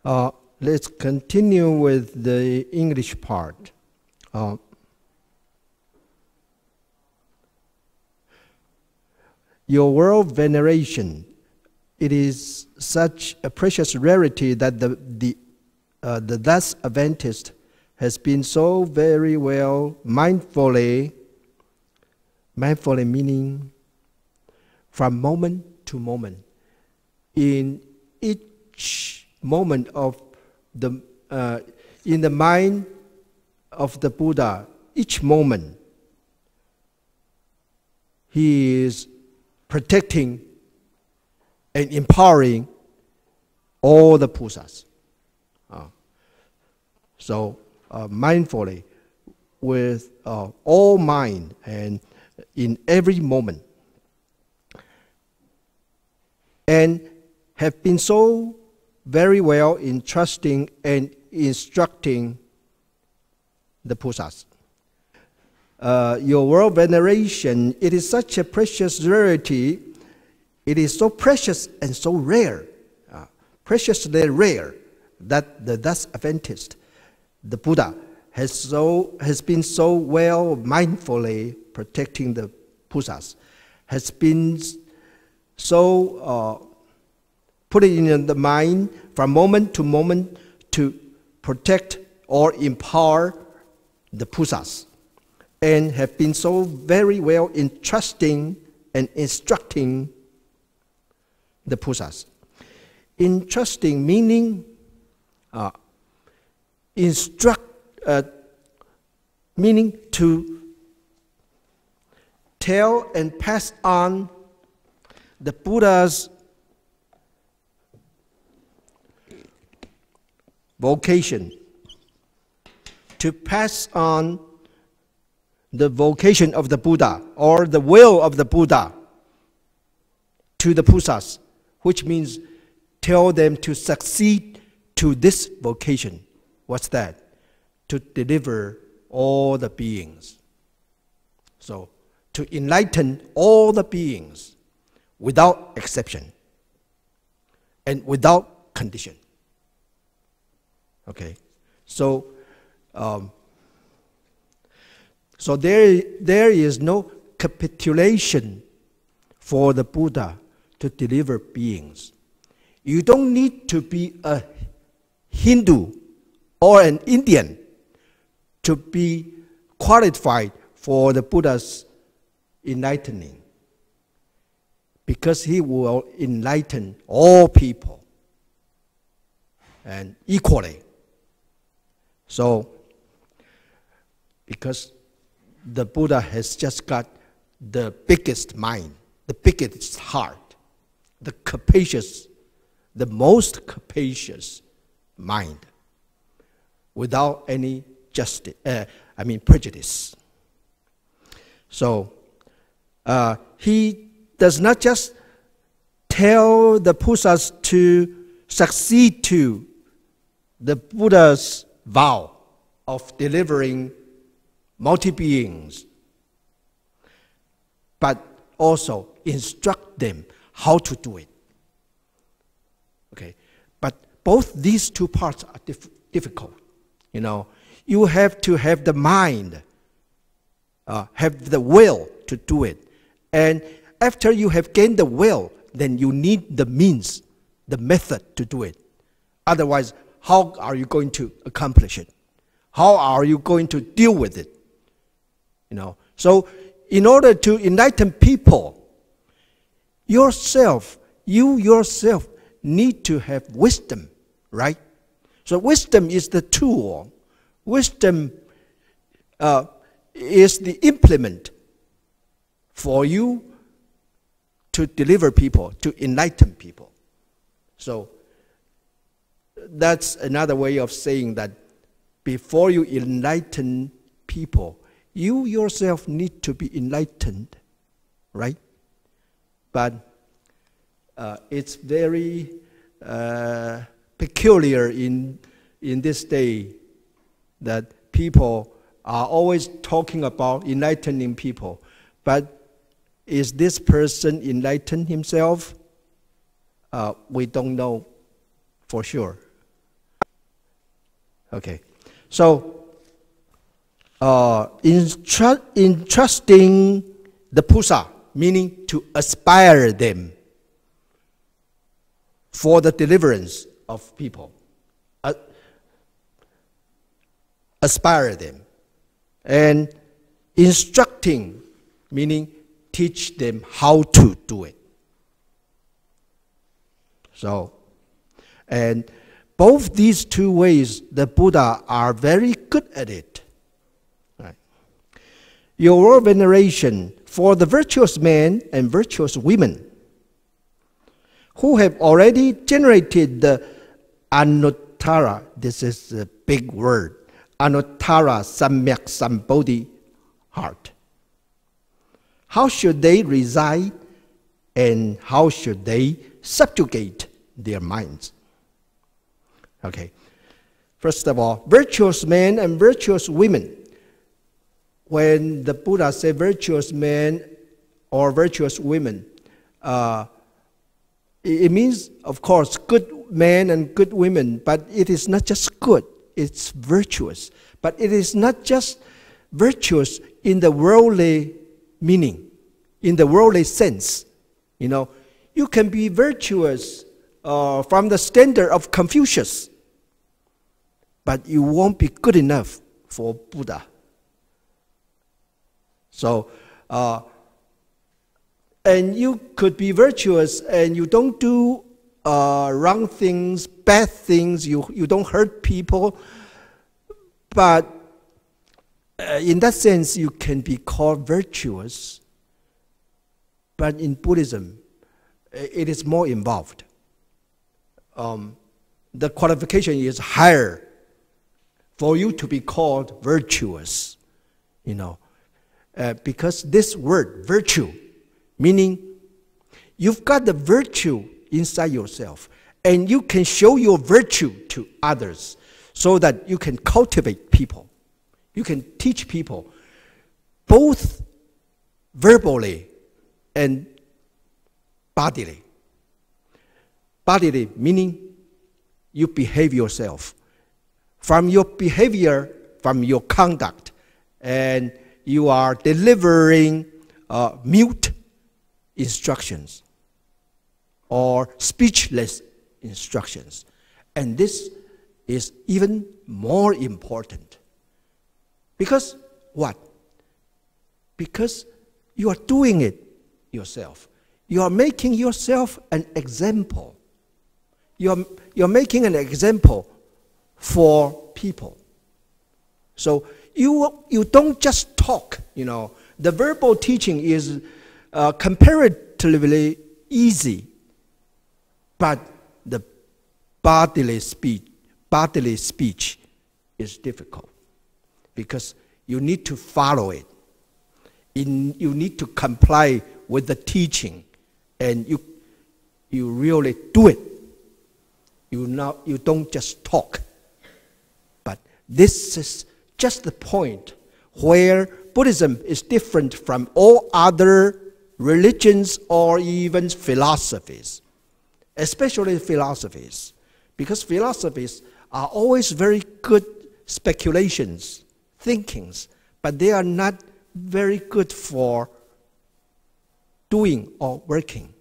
Let's continue with the English part. Your world veneration, it is such a precious rarity that the thus Adventist has been so very well mindfully meaning from moment to moment. In each moment of in the mind of the Buddha, each moment, he is protecting and empowering all the Pusas. So mindfully, with all mind and in every moment, and have been so very well in trusting and instructing the Pusas. Your world veneration, it is such a precious rarity. It is so precious and so rare, preciously rare, that the thus Adventist, the Buddha, has been so well mindfully protecting the Pusas, has been so put it in the mind from moment to moment to protect or empower the Pusas, and have been so very well in trusting and instructing the Pusas. Entrusting meaning meaning to tell and pass on the Buddha's vocation, to pass on the vocation of the Buddha or the will of the Buddha to the Pusas, which means tell them to succeed to this vocation. What's that? To deliver all the beings. So, to enlighten all the beings without exception and without condition. Okay, so there is no capitulation for the Buddha to deliver beings. You don't need to be a Hindu or an Indian to be qualified for the Buddha's enlightening, because he will enlighten all people and equally. So, because the Buddha has just got the biggest mind, the biggest heart, the capacious, the most capacious mind, without any prejudice. So, he does not just tell the Pusas to succeed to the Buddha's vow of delivering multi-beings, but also instruct them how to do it. Okay, but both these two parts are difficult. You know, you have to have the mind, have the will to do it, and after you have gained the will, then you need the means, the method to do it. Otherwise, how are you going to accomplish it? How are you going to deal with it? You know, so in order to enlighten people, you yourself need to have wisdom, right? So wisdom is the tool. Wisdom is the implement for you to deliver people, to enlighten people. So that's another way of saying that before you enlighten people, you yourself need to be enlightened, right? But it's very peculiar in this day that people are always talking about enlightening people. But is this person enlightened himself? We don't know for sure. Okay, so entrusting the pusa, meaning to aspire them for the deliverance of people. Aspire them. And instructing, meaning teach them how to do it. So, and both these two ways, the Buddha are very good at it. Right. Your veneration for the virtuous men and virtuous women who have already generated the anuttara, this is a big word, anuttara samyak sambodhi heart. How should they reside and how should they subjugate their minds? Okay, first of all, virtuous men and virtuous women. When the Buddha said virtuous men or virtuous women, it means, of course, good men and good women, but it is not just good, it's virtuous. But it is not just virtuous in the worldly meaning, in the worldly sense. You know, you can be virtuous from the standard of Confucius, but you won't be good enough for Buddha. So, and you could be virtuous and you don't do wrong things, bad things, you don't hurt people, but in that sense you can be called virtuous. But in Buddhism, it is more involved. The qualification is higher for you to be called virtuous, you know, because this word, virtue, meaning you've got the virtue inside yourself, and you can show your virtue to others so that you can cultivate people. You can teach people, both verbally and bodily. Bodily meaning you behave yourself. From your behavior, from your conduct, and you are delivering mute instructions or speechless instructions. And this is even more important. Because what? Because you are doing it yourself. You are making yourself an example. You're making an example for people. So you don't just talk, you know. The verbal teaching is comparatively easy, but the bodily speech is difficult because you need to follow it. You need to comply with the teaching, and you really do it. You don't just talk. But this is just the point where Buddhism is different from all other religions or even philosophies, especially philosophies, because philosophies are always very good speculations, thinkings, but they are not very good for doing or working.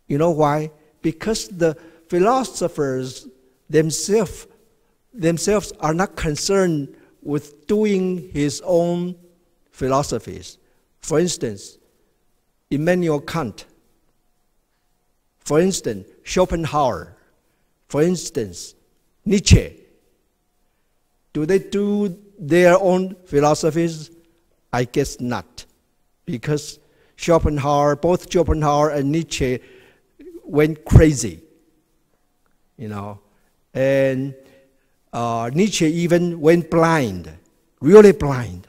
You know why? Because the philosophers themselves are not concerned with doing his own philosophies. For instance, Immanuel Kant. For instance, Schopenhauer. For instance, Nietzsche. Do they do their own philosophies? I guess not, because both Schopenhauer and Nietzsche went crazy, you know, and Nietzsche even went blind, really blind.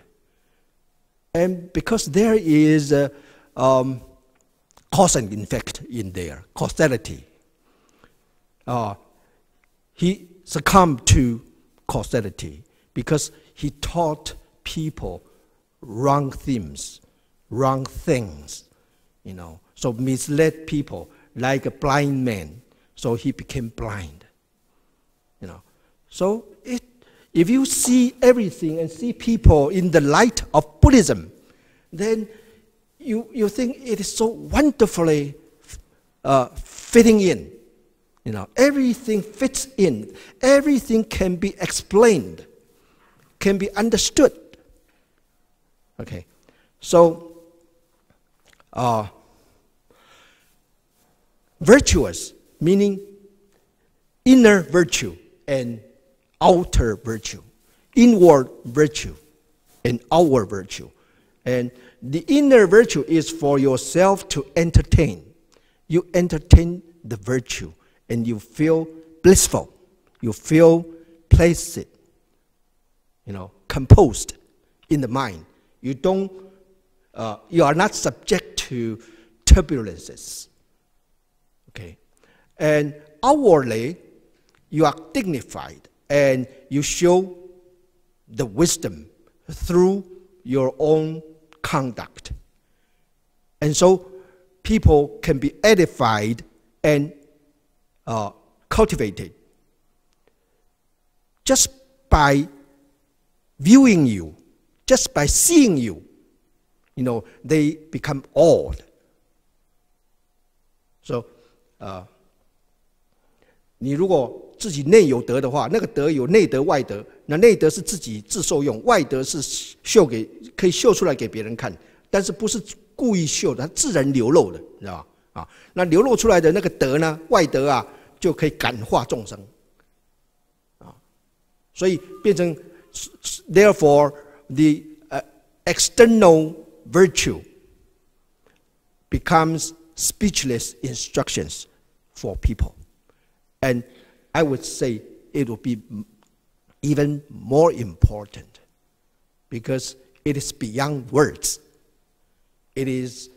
And because there is a cause and effect in there, causality. He succumbed to causality because he taught people wrong themes, wrong things, you know, so misled people like a blind man, so he became blind, you know. So if you see everything and see people in the light of Buddhism, then you think it is so wonderfully fitting in. You know, everything fits in. Everything can be explained, can be understood. Okay, so virtuous meaning inner virtue and outer virtue, inward virtue and outward virtue. And the inner virtue is for yourself to entertain. You entertain the virtue and you feel blissful. You feel placid, you know, composed in the mind. You are not subject to turbulences. Okay. And outwardly, you are dignified and you show the wisdom through your own conduct. And so people can be edified and cultivated just by viewing you, just by seeing you. You know, they become awed. So, 你如果自己内有德的话，那个德有内德外德，那内德是自己自受用，外德是可以秀出来给别人看，但是不是故意秀的，它自然流露的，你知道吧？那流露出来的那个德呢，外德啊，就可以感化众生，所以变成 therefore the external virtue becomes speechless instructions for people. And I would say it will be even more important because it is beyond words. It is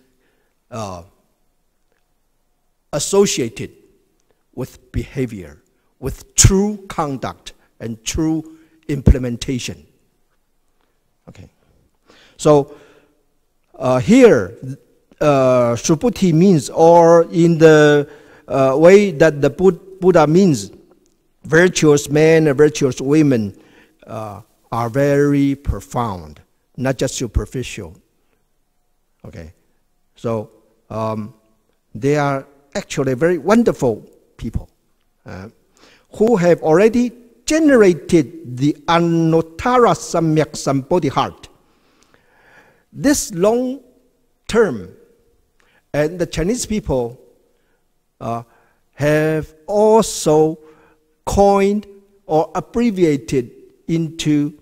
associated with behavior, with true conduct and true implementation. Okay. So here, Subhuti means, or in the way that the Buddha means, virtuous men and virtuous women are very profound, not just superficial. Okay, so they are actually very wonderful people who have already generated the Anuttara Samyak Sambodhi heart. This long term, and the Chinese people have also coined or abbreviated into,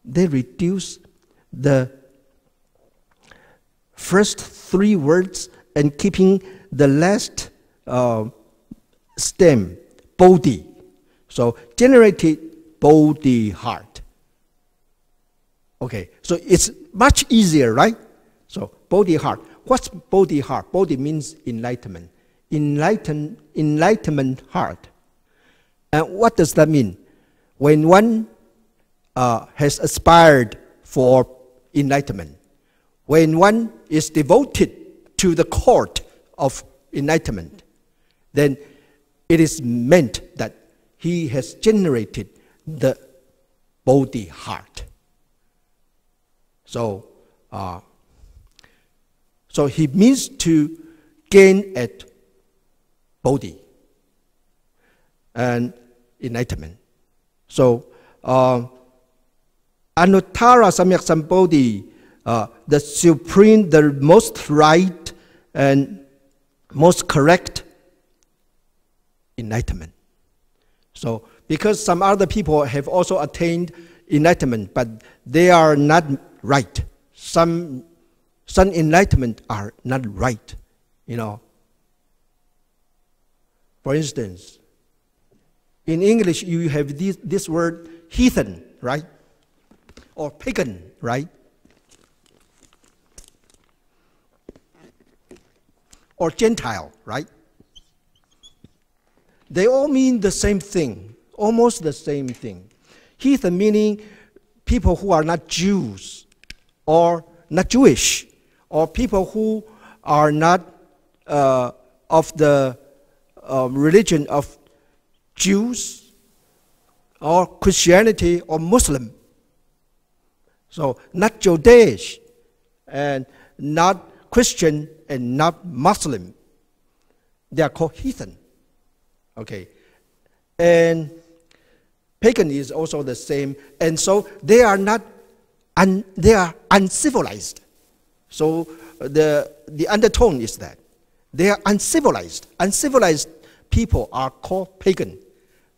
they reduce the first three words and keeping the last stem, Bodhi. So generated Bodhi heart. Okay, so it's much easier, right? So Bodhi heart. What's Bodhi heart? Bodhi means enlightenment. Enlightenment heart. And what does that mean? When one has aspired for enlightenment, when one is devoted to the court of enlightenment, then it is meant that he has generated the Bodhi heart. So, so he means to gain at Bodhi and enlightenment. So, Anuttara Samyak Sambodhi, the supreme, the most right and most correct enlightenment. So, because some other people have also attained enlightenment, but they are not right. Some enlightenment are not right, you know. For instance, in English you have this word heathen, right? Or pagan, right? Or Gentile, right? They all mean the same thing, almost the same thing. Heathen meaning people who are not Jews or not Jewish, or people who are not of the religion of Jews, or Christianity or Muslim. So not Judaish, and not Christian, and not Muslim. They are called heathen. Okay. And pagan is also the same. And so they are not, they are uncivilized. So the undertone is that they are uncivilized. Uncivilized people are called pagan.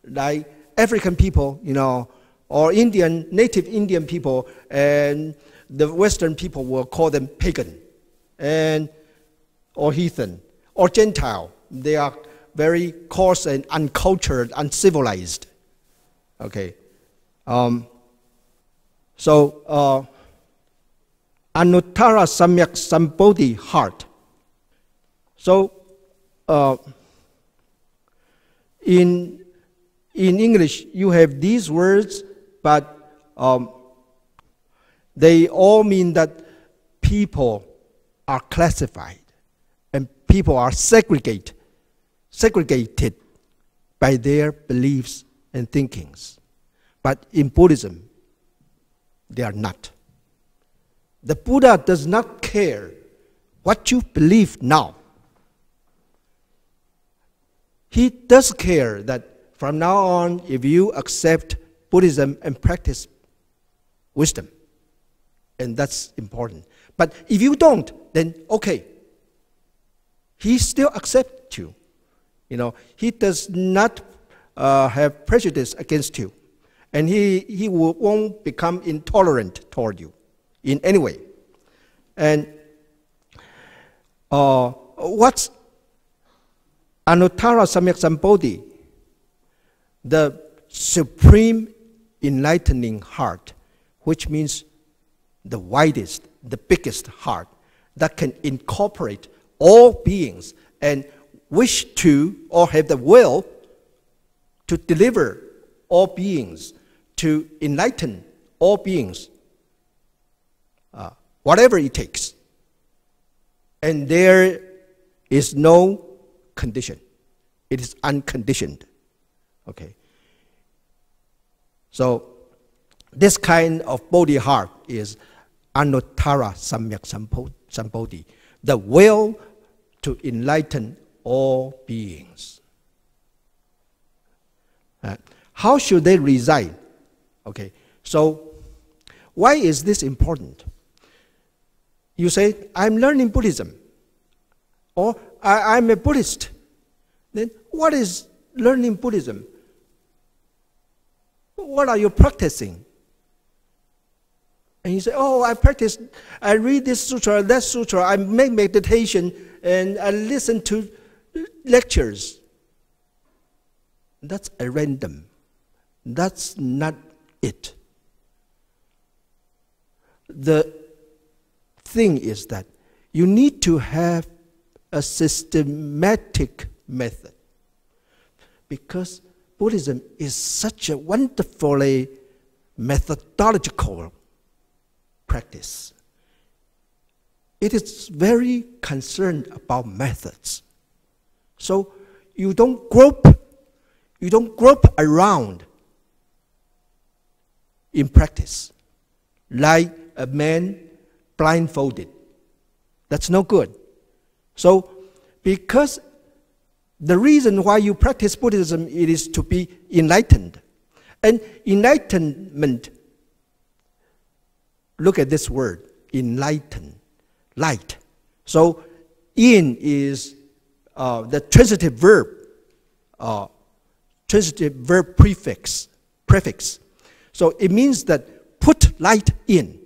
Like African people, you know, or Indian, native Indian people, and the Western people will call them pagan, and or heathen, or Gentile. They are very coarse and uncultured, uncivilized. Okay. So Anuttara Samyak Sambodhi heart. So in English you have these words, but they all mean that people are classified and people are segregated by their beliefs and thinkings. But in Buddhism, they are not. The Buddha does not care what you believe now. He does care that from now on, if you accept Buddhism and practice wisdom, and that's important. But if you don't, then okay. He still accepts you. You know, he does not have prejudice against you. And he won't become intolerant toward you in any way. And what's Anuttara Samyak Sambodhi? The supreme enlightening heart, which means the widest, the biggest heart that can incorporate all beings and wish to or have the will to deliver all beings, to enlighten all beings, whatever it takes. And there is no condition. It is unconditioned. Okay. So this kind of bodhi heart is Anuttara Samyak Sambodhi, the will to enlighten all beings. How should they reside? Okay, so why is this important? You say, I'm learning Buddhism, or I'm a Buddhist. Then what is learning Buddhism? What are you practicing? And you say, oh, I practice, I read this sutra, that sutra, I make meditation, and I listen to lectures. That's a random. That's not it. The thing is that you need to have a systematic method, because Buddhism is such a wonderfully methodological practice. It is very concerned about methods. So you don't grope around in practice like a man blindfolded. That's no good. So because the reason why you practice Buddhism, it is to be enlightened. And enlightenment, look at this word, enlighten, light. So in is the transitive verb prefix. So it means that put light in.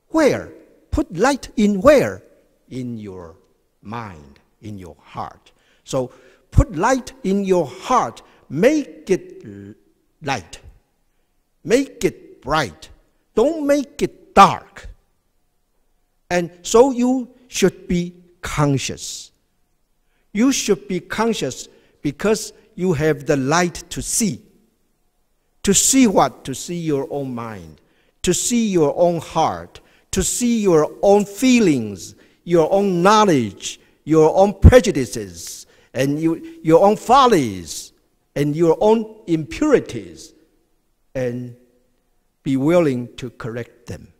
Where? Put light in where? In your mind, in your heart. So put light in your heart, make it light, make it bright, don't make it dark. And so you should be conscious. You should be conscious because you have the light to see. To see what? To see your own mind, to see your own heart, to see your own feelings, your own knowledge, your own prejudices, and your own follies, and your own impurities, and be willing to correct them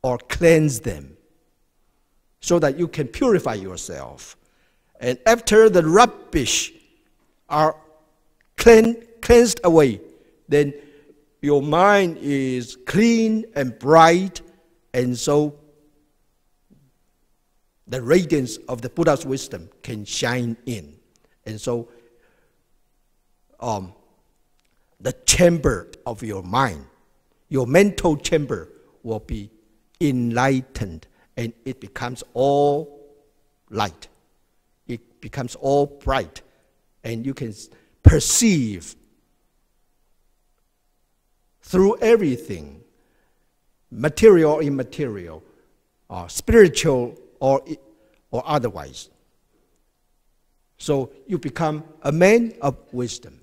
or cleanse them so that you can purify yourself. And after the rubbish are cleansed away, then your mind is clean and bright, and so the radiance of the Buddha's wisdom can shine in. And so the chamber of your mind, your mental chamber, will be enlightened, and it becomes all light. It becomes all bright, and you can perceive through everything, material or immaterial, spiritual or otherwise. So you become a man of wisdom.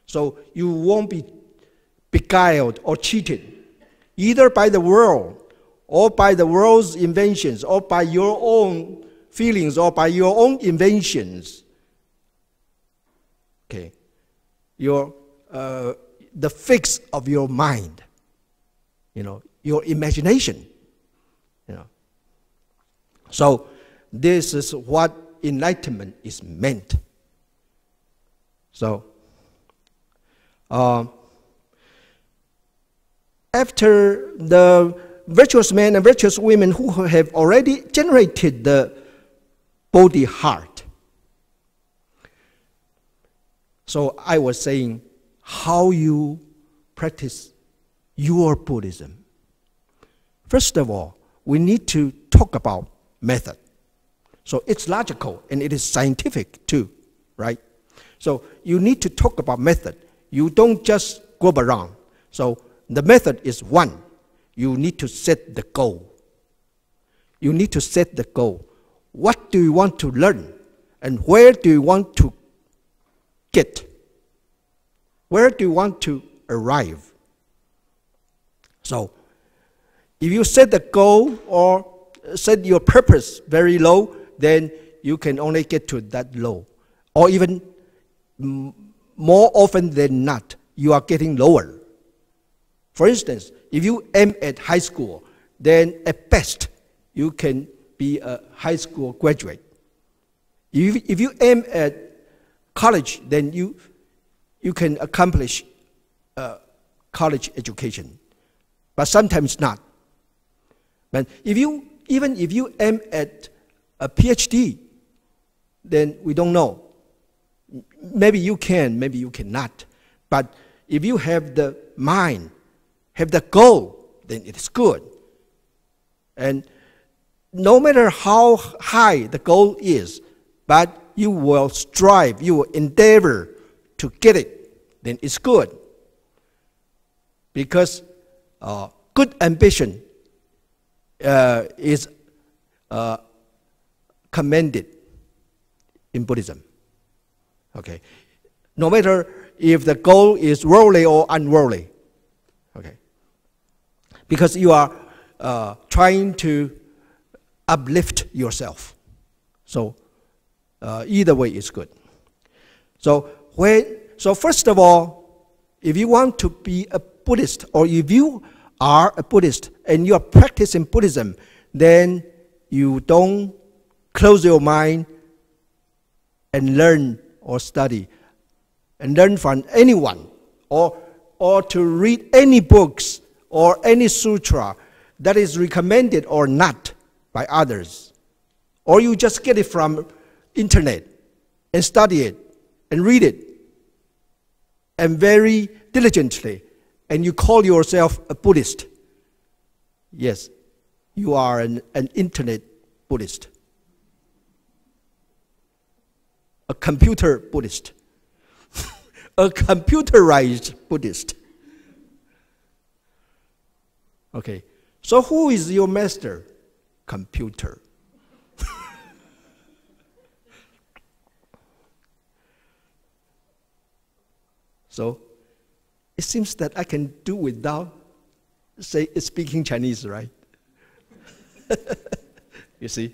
So you won't be beguiled or cheated, either by the world, or by the world's inventions, or by your own feelings, or by your own inventions. Okay, the fix of your mind, your imagination, So this is what enlightenment is meant. So after the virtuous men and virtuous women who have already generated the Bodhi heart, so I was saying how you practice your Buddhism. First of all, we need to talk about method. So it's logical and it is scientific too, right? So you need to talk about method. You don't just go around. So the method is one. You need to set the goal. You need to set the goal. What do you want to learn? And where do you want to get? Where do you want to arrive? So if you set the goal or set your purpose very low, then you can only get to that low. Or even more often than not, you are getting lower. For instance, if you aim at high school, then at best, you can be a high school graduate. If you aim at college, then you can accomplish college education, but sometimes not. But even if you aim at a PhD, then we don't know. Maybe you can, maybe you cannot. But if you have the mind, have the goal, then it is good. And no matter how high the goal is, but you will strive, you will endeavor to get it, then it's good. Because good ambition is commended in Buddhism. Okay, no matter if the goal is worldly or unworldly. Okay, because you are trying to uplift yourself. So either way is good. So first of all, if you want to be a Buddhist, or if you are a Buddhist and you are practicing Buddhism, then you don't close your mind and learn or study and learn from anyone, or to read any books or any sutra that is recommended or not by others. Or you just get it from internet and study it and read it and very diligently, and you call yourself a Buddhist. Yes, you are an internet Buddhist, a computer Buddhist, a computerized Buddhist. Okay, so who is your master? Computer. So it seems that I can do without speaking Chinese, right? You see?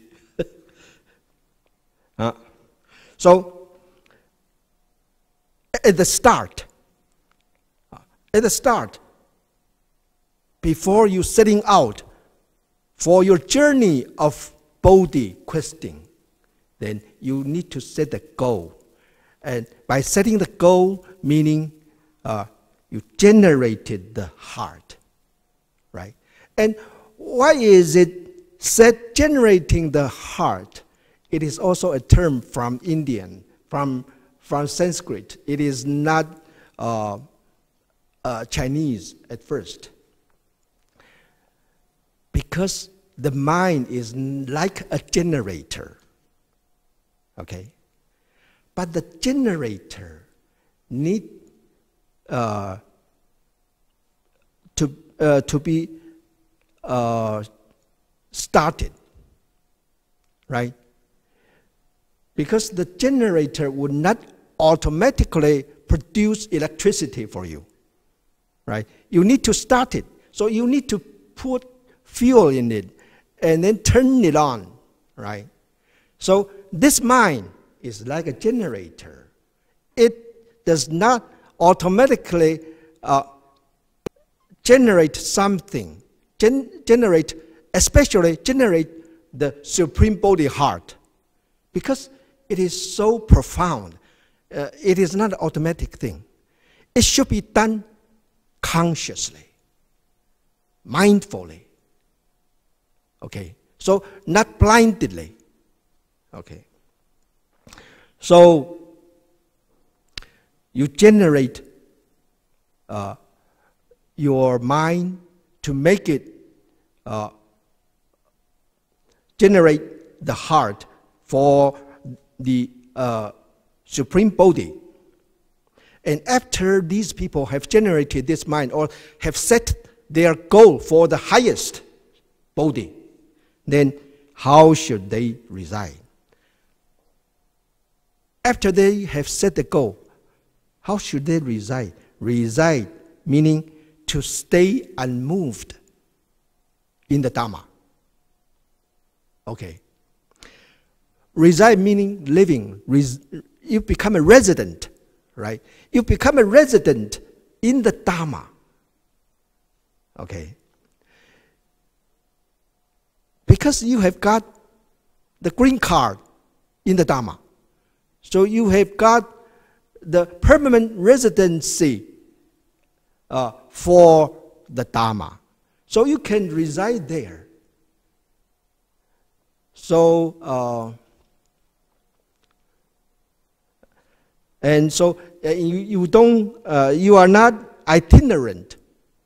So at the start, at the start, before you setting out for your journey of Bodhi questing, then you need to set the goal. And by setting the goal, meaning you generated the heart, right? And why is it said generating the heart? It is also a term from Indian, from Sanskrit. It is not Chinese at first. Because the mind is like a generator, okay? But the generator need to be started, right? Because the generator would not automatically produce electricity for you, right? You need to start it. So you need to put fuel in it and then turn it on, right? So this mind is like a generator. It does not automatically generate something, especially generate the Supreme Bodhi heart, because it is so profound. It is not an automatic thing. It should be done consciously, mindfully. Okay, so not blindly. Okay, so you generate your mind to make it generate the heart for the Supreme Bodhi. And after these people have generated this mind or have set their goal for the highest Bodhi, then how should they reside? After they have set the goal, how should they reside? Reside meaning to stay unmoved in the Dhamma. Okay. Reside meaning living. You become a resident, right? You become a resident in the Dhamma. Okay. Because you have got the green card in the Dhamma. So you have got the permanent residency for the Dhamma. So you can reside there. So, and so you are not itinerant,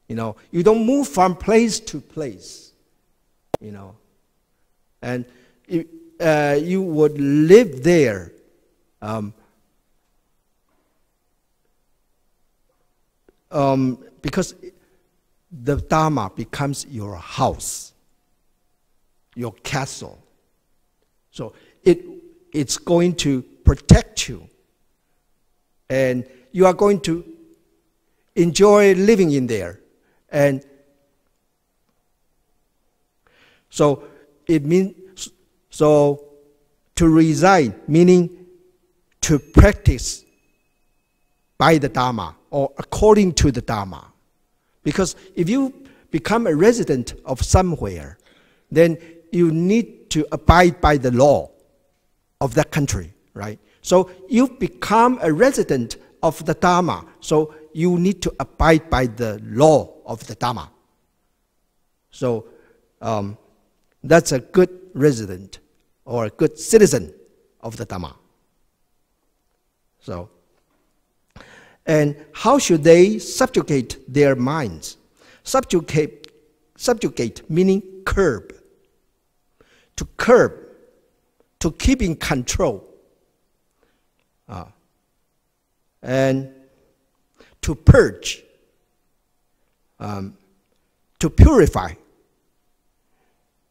you know. You don't move from place to place, you know. And you would live there because the Dhamma becomes your house, your castle. So it's going to protect you. And you are going to enjoy living in there. And so it means, so to reside, meaning to practice by the Dhamma or according to the Dhamma. Because if you become a resident of somewhere, then you need to abide by the law of that country, right? So you become a resident of the Dhamma, so you need to abide by the law of the Dhamma. So that's a good resident or a good citizen of the Dhamma. So, and how should they subjugate their minds? Subjugate meaning curb. To curb, to keep in control. And to purge, to purify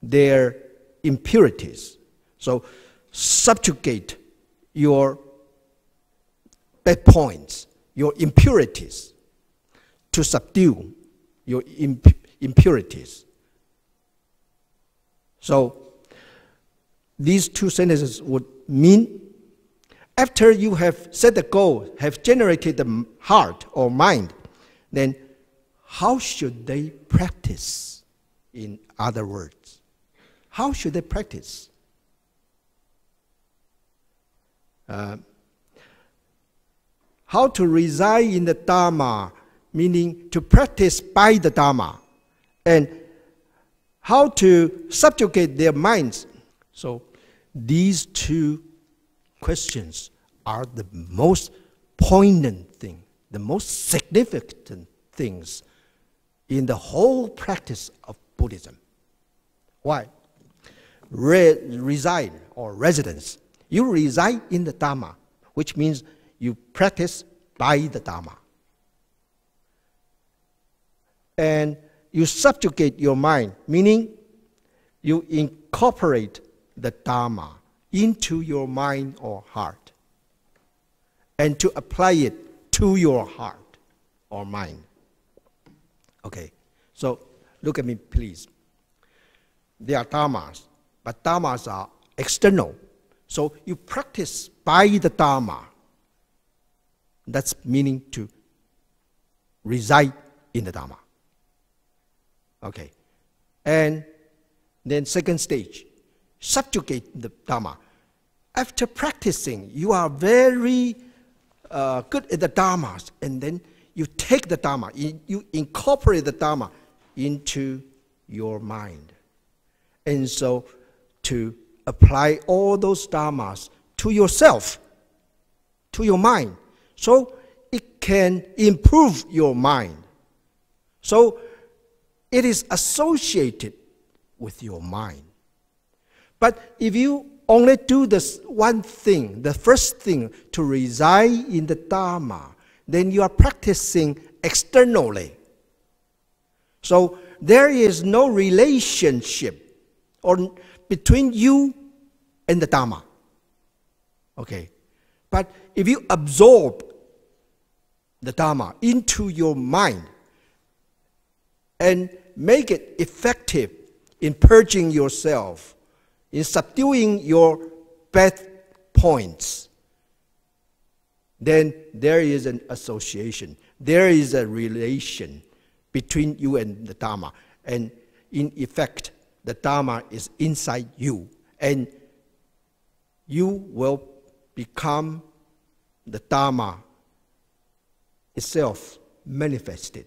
their impurities. So subjugate your bad points, your impurities, to subdue your impurities. So these two sentences would mean, after you have set the goal, have generated the heart or mind, then how should they practice? In other words, how should they practice? How to reside in the Dharma, meaning to practice by the Dharma, and how to subjugate their minds. So these two questions are the most poignant thing, the most significant things in the whole practice of Buddhism. Why? Reside or residence. You reside in the Dharma, which means you practice by the Dharma. And you subjugate your mind, meaning you incorporate the Dharma into your mind or heart, and to apply it to your heart or mind. Okay, so look at me, please. There are dharmas, but dharmas are external. So you practice by the dharma. That's meaning to reside in the dharma. Okay, and then second stage, subjugate the dharma. After practicing, you are very good at the dharmas, and then you take the dharma, you incorporate the dharma into your mind. And so to apply all those dharmas to yourself, to your mind, so it can improve your mind. So it is associated with your mind. But if you only do this one thing, the first thing, to reside in the Dharma, then you are practicing externally. So there is no relationship between you and the Dharma. Okay. But if you absorb the Dharma into your mind and make it effective in purging yourself, in subduing your bad points, then there is an association. There is a relation between you and the Dharma. And in effect, the Dharma is inside you. And you will become the Dharma itself manifested.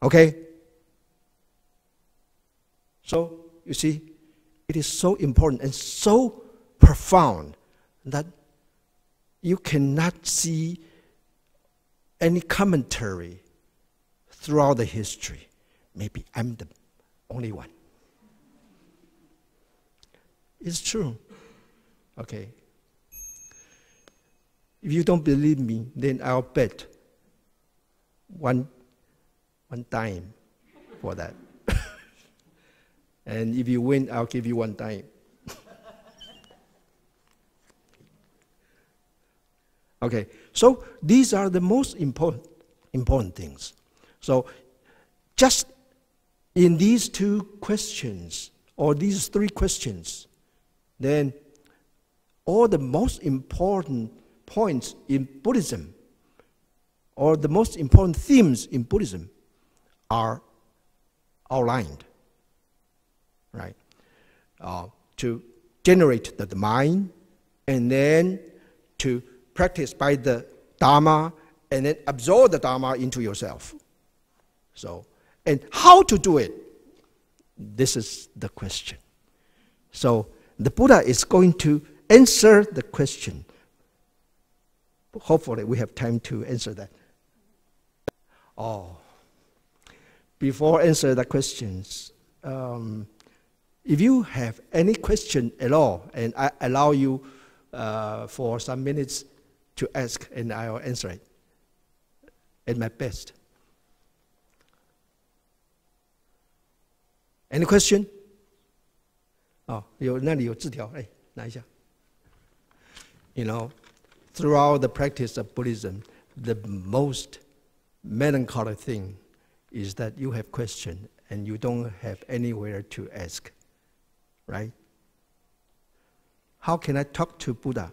Okay? So, you see, it is so important and so profound that you cannot see any commentary throughout the history. Maybe I'm the only one. It's true. Okay. If you don't believe me, then I'll bet one dime for that. And if you win, I'll give you 1 dime. Okay, so these are the most important things. So just in these 2 questions, or these 3 questions, then all the most important points in Buddhism, or the most important themes in Buddhism, are outlined, right? To generate the mind, and then to practice by the Dharma, and then absorb the Dharma into yourself. So, and how to do it? This is the question. So the Buddha is going to answer the question. Hopefully we have time to answer that. Before answer the questions, if you have any question at all, and I allow you for some minutes to ask, and I'll answer it at my best. Any question? 那里有字条，拿一下。You know, throughout the practice of Buddhism, the most melancholy thing is that you have question and you don't have anywhere to ask, right? How can I talk to Buddha?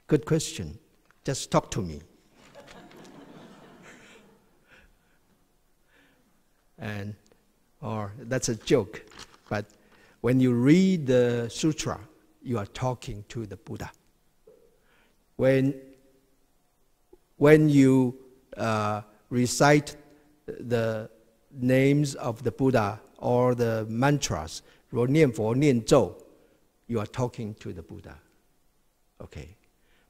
Good question. Just talk to me. or that's a joke, but when you read the sutra, you are talking to the Buddha. When you recite the names of the Buddha or the mantras, 若念佛念咒, you are talking to the Buddha. Okay,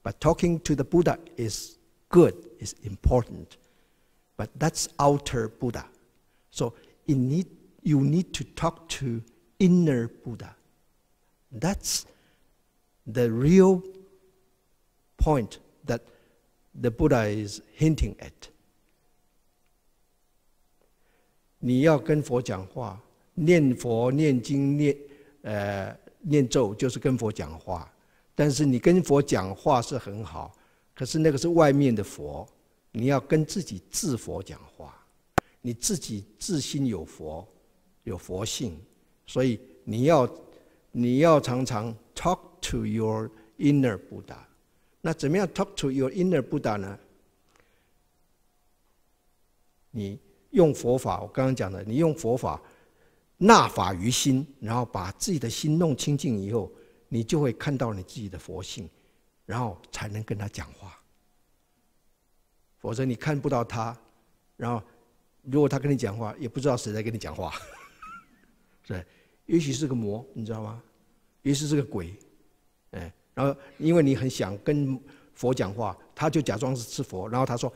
but talking to the Buddha is good, is important, but that's outer Buddha. So you need to talk to inner Buddha. That's the real point that the Buddha is hinting at. 你要跟佛讲话，念佛、念经、念咒，就是跟佛讲话。但是你跟佛讲话是很好，可是那个是外面的佛，你要跟自己自佛讲话。你自己自心有佛，有佛性，所以你要常常 talk to your inner Buddha。那怎么样 talk to your inner Buddha 呢？你用佛法，我刚刚讲的，你用佛法纳法于心，然后把自己的心弄清净以后，你就会看到你自己的佛性，然后才能跟他讲话。否则你看不到他，然后如果他跟你讲话，也不知道谁在跟你讲话，是，也许是个魔，你知道吗？也许是个鬼，然后因为你很想跟佛讲话，他就假装是佛，然后他说：“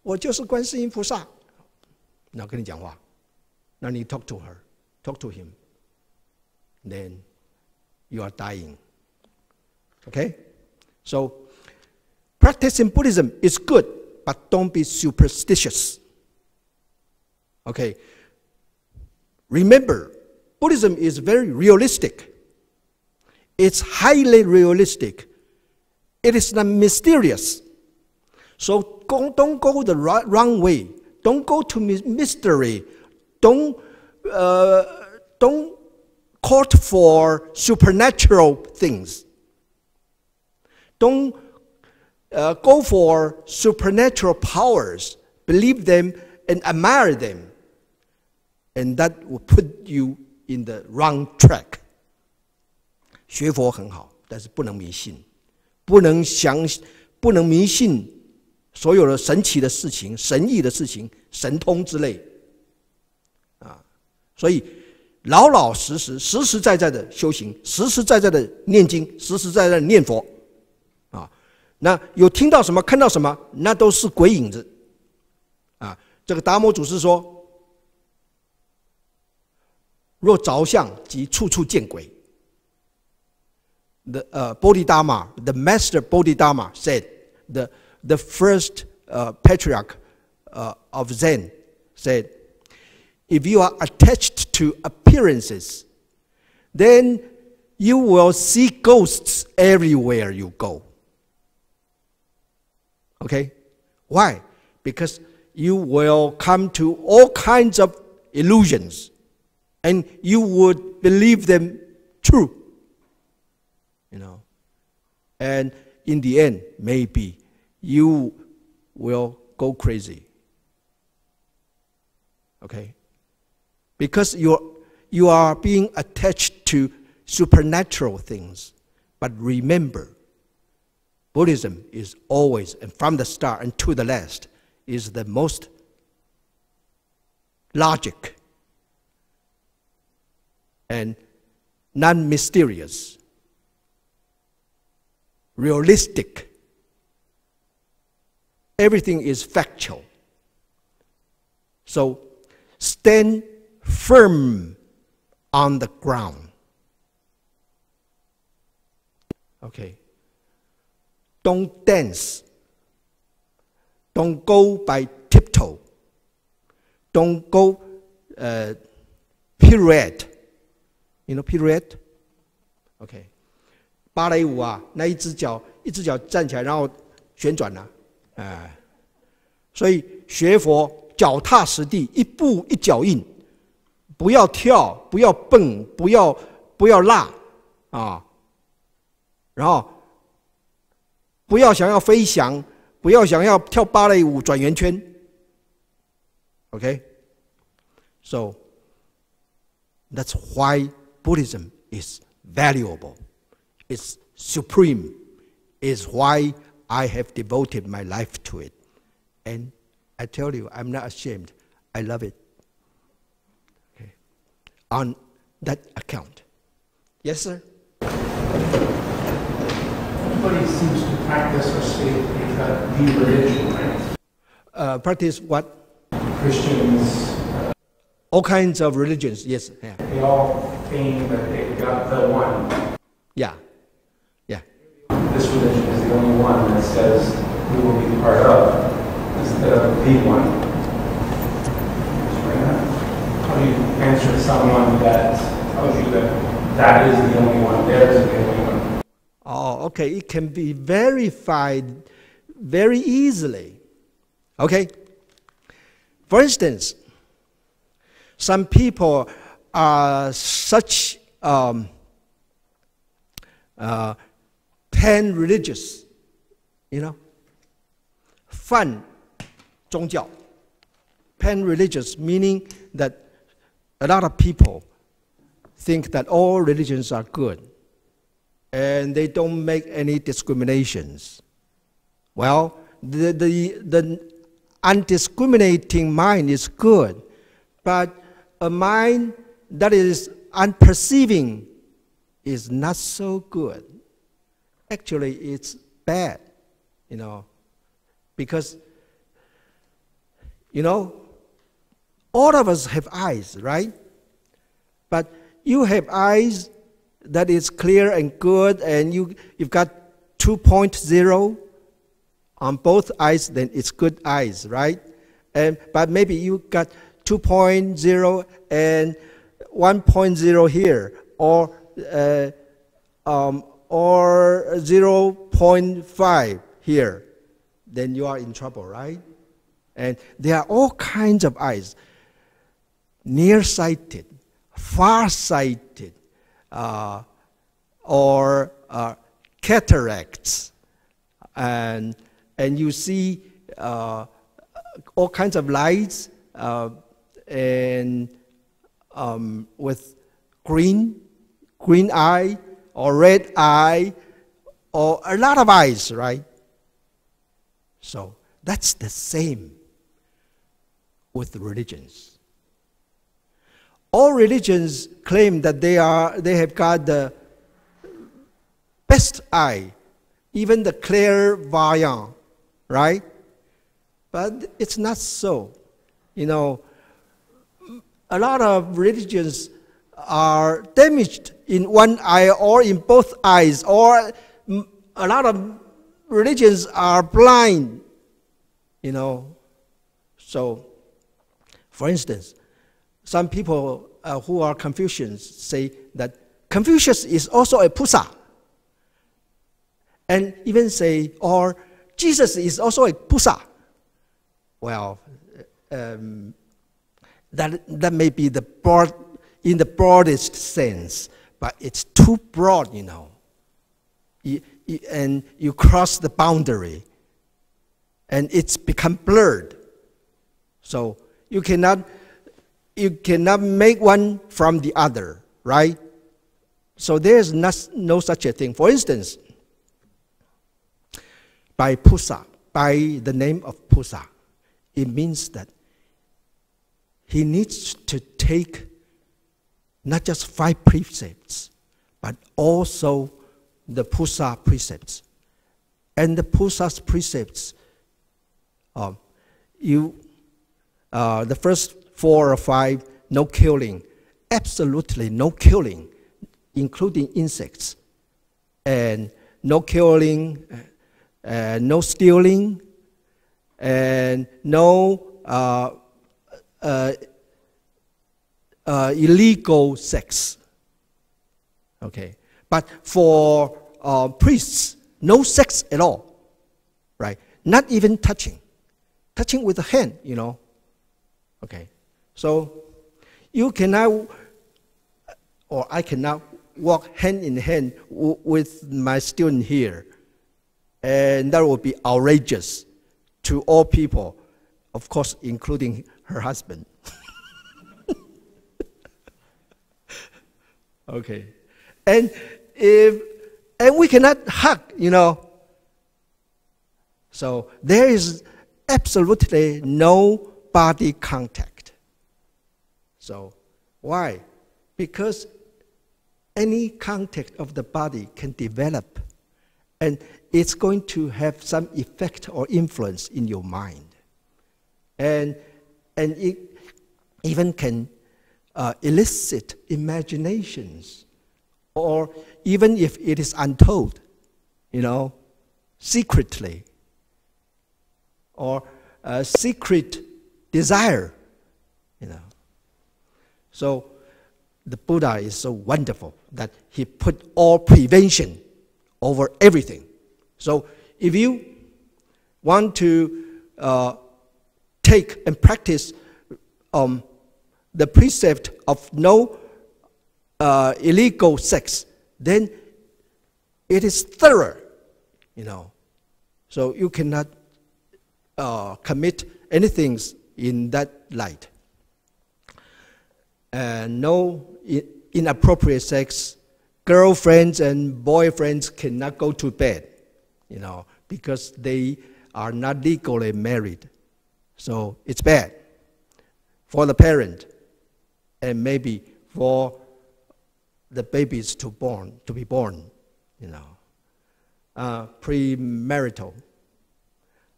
我就是观世音菩萨。”然后跟你讲话，那你 talk to her, talk to him, then you are dying. Okay, so practicing Buddhism is good, but don't be superstitious. Okay, remember, Buddhism is very realistic. It's highly realistic. It is not mysterious. So don't go the wrong way. Don't go to mystery. Don't court for supernatural things. Don't go for supernatural powers. Believe them and admire them. And that will put you in the wrong track. 学佛很好，但是不能迷信，不能迷信所有的神奇的事情、神异的事情、神通之类，所以老老实实、实实在在的修行，实实在在的念经，实实在在的念佛，那有听到什么、看到什么，那都是鬼影子，这个达摩祖师说，若着相，即处处见鬼。The Bodhidharma, the master Bodhidharma said, the first patriarch of Zen said, if you are attached to appearances, then you will see ghosts everywhere you go. Okay? Why? Because you will come to all kinds of illusions, and you would believe them true. You know, and in the end, maybe you will go crazy. Okay, because you are being attached to supernatural things. But remember, Buddhism is always, and from the start and to the last, is the most logic and non-mysterious, realistic. Everything is factual. So stand firm on the ground. Okay. Don't dance. Don't go by tiptoe. Don't go pirouette. You know pirouette? Okay. 芭蕾舞啊，那一只脚站起来，然后旋转了，所以学佛脚踏实地，一步一脚印，不要跳，不要蹦，不要落啊，然后不要想要飞翔，不要想要跳芭蕾舞转圆圈 ，OK， So that's why Buddhism is valuable. It's supreme. It's why I have devoted my life to it. And I tell you, I'm not ashamed. I love it. Okay. On that account. Yes, sir? Everybody seems to practice or say they've got the religion, right? Practice what? Christians. All kinds of religions, yes. Yeah. They all claim that they've got the one. Yeah. Yeah. This religion is the only one that says we will be part of, instead of the one. How do you answer someone that tells you that that is the only one, theirs is the only one? Oh, okay. It can be verified very easily. Okay? For instance, some people are such pan-religious, you know, fun 宗教. Pan-religious meaning that a lot of people think that all religions are good and they don't make any discriminations. Well, the undiscriminating mind is good, but a mind that is unperceiving is not so good. Actually, it's bad, you know, because, you know, all of us have eyes, right? But you have eyes that is clear and good, and you've got 2.0 on both eyes, then it's good eyes, right? But maybe you got 2.0 and 1.0 here, or 0.5 here, then you are in trouble, right? And there are all kinds of eyes, nearsighted, farsighted, or cataracts, and you see all kinds of lights, and with green eye or red eye, or a lot of eyes, right? So that's the same with religions. All religions claim that they have got the best eye, even the clairvoyant, right? But it's not so. You know, a lot of religions are damaged in one eye or in both eyes, or a lot of religions are blind, you know. So, for instance, some people who are Confucians say that Confucius is also a Pusa, and even say, or Jesus is also a Pusa. Well, that may be in the broadest sense, but it's too broad, you know. And you cross the boundary, and it's become blurred. So you cannot make one from the other, right? So there's no such a thing. For instance, by Pusa, by the name of Pusa, it means that he needs to take not just 5 precepts, but also the Pusa precepts. And the Pusa's precepts, the first 4 or 5, no killing, absolutely no killing, including insects, and no killing, no stealing, and no illegal sex. Okay, but for priests, no sex at all, right? Not even touching with a hand, you know. Okay, so you cannot, or I cannot walk hand in hand with my student here, and that would be outrageous to all people, of course, including her husband. Okay. And we cannot hug, So there is absolutely no body contact. So why? Because any contact of the body can develop, and it's going to have some effect or influence in your mind. And it even can elicit imaginations, or even if it is untold, secretly, or a secret desire, So the Buddha is so wonderful that he put all prevention over everything. So if you want to take and practice the precept of no illegal sex, then it is thorough, So you cannot commit anything in that light. No inappropriate sex. Girlfriends and boyfriends cannot go to bed, because they are not legally married. So it's bad for the parent, and maybe for the babies to be born, premarital,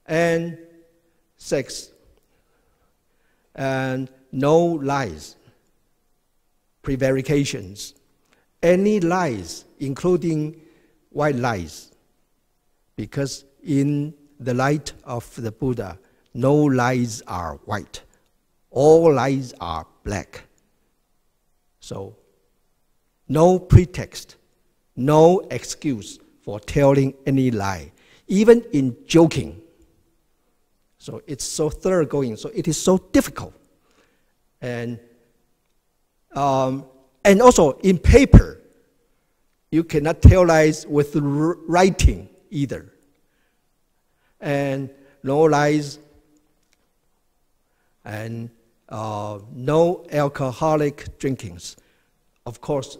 and sex, and no lies, prevarications, any lies, including white lies, because in the light of the Buddha, no lies are white, all lies are black. So no pretext, no excuse for telling any lie, even in joking. So it's so thoroughgoing, so it is so difficult. And also in paper, you cannot tell lies with writing either. And no lies, and no alcoholic drinkings. Of course,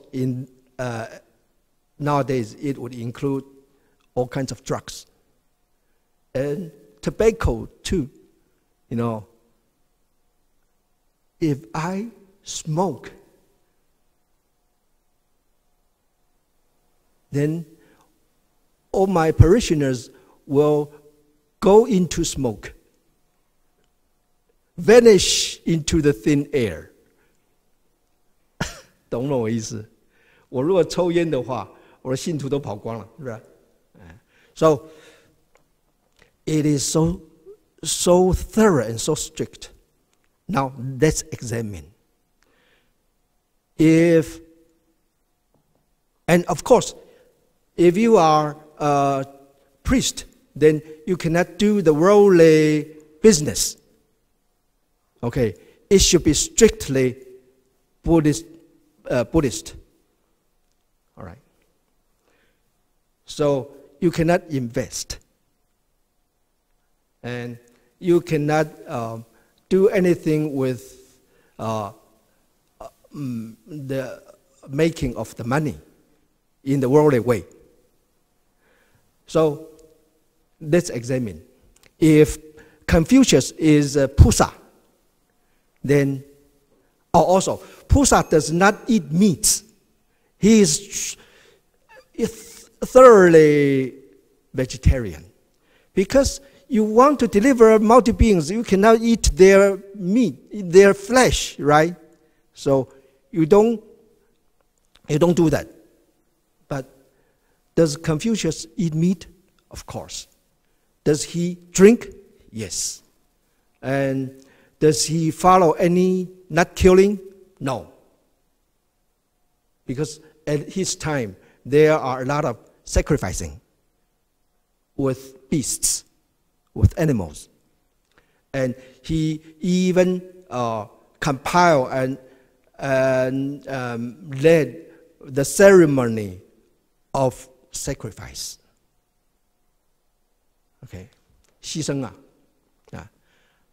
nowadays it would include all kinds of drugs. And tobacco too, If I smoke, then all my parishioners will go into smoke, vanish into the thin air. 懂了我意思？我如果抽烟的话，我的信徒都跑光了，是不是？ So it is so thorough and so strict. Now let's examine. And of course, if you are a priest, then you cannot do the worldly business. Okay, it should be strictly Buddhist. All right. So you cannot invest, and you cannot do anything with the making of the money in the worldly way. So let's examine. If Confucius is a Pusa, then also Pusa does not eat meats. He is thoroughly vegetarian, because you want to deliver multi-beings, you cannot eat their meat, their flesh, right? So you don't do that. But does Confucius eat meat? Of course. Does he drink? Yes. And does he follow any not killing? No. Because at his time, there are a lot of sacrificing with beasts, with animals. And he even compiled and led the ceremony of sacrifice. Okay, 牺牲啊,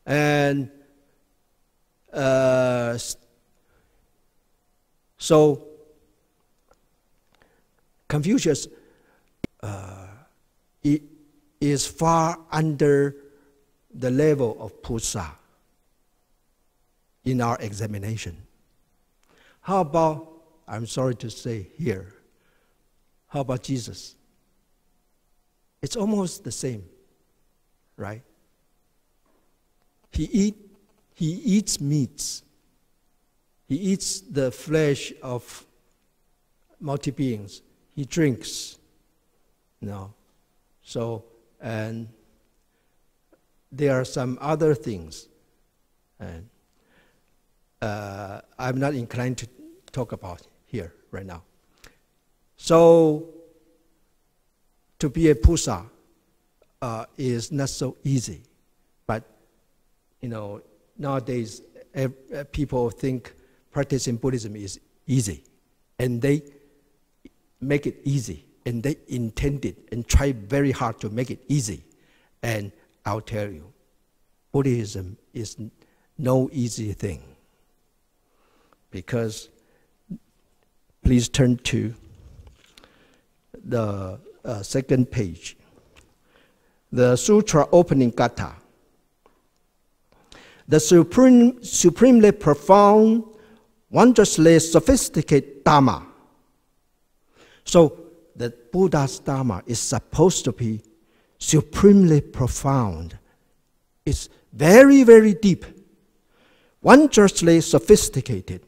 and so Confucius is far under the level of Pusa in our examination. How about, I'm sorry to say here, how about Jesus? It's almost the same, right? He eats meats. He eats the flesh of multi-beings. He drinks, So, and there are some other things, and I'm not inclined to talk about here right now. So, to be a Pusa is not so easy, but nowadays people think practicing Buddhism is easy, and they make it easy, and they intend it and try very hard to make it easy. And I'll tell you, Buddhism is no easy thing. Because, please turn to the second page. The Sutra opening Gatha. The supremely profound, wondrously sophisticated Dharma. So, the Buddha's Dharma is supposed to be supremely profound. It's very, very deep, wondrously sophisticated.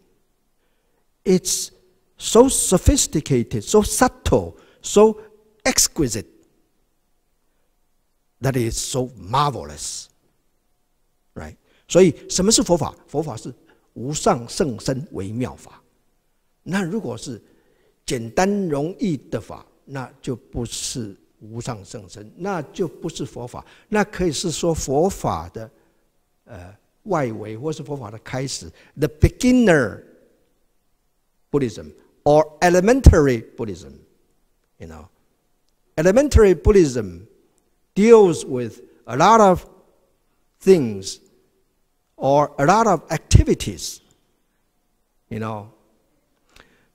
It's so sophisticated, so subtle, so exquisite, that is so marvelous, right? 所以什么是佛法？佛法是无上甚深微妙法。那如果是简单容易的法，那就不是无上甚深，那就不是佛法。那可以是说佛法的外围，或是佛法的开始 ，the beginner Buddhism or elementary Buddhism. Elementary Buddhism deals with a lot of things or a lot of activities.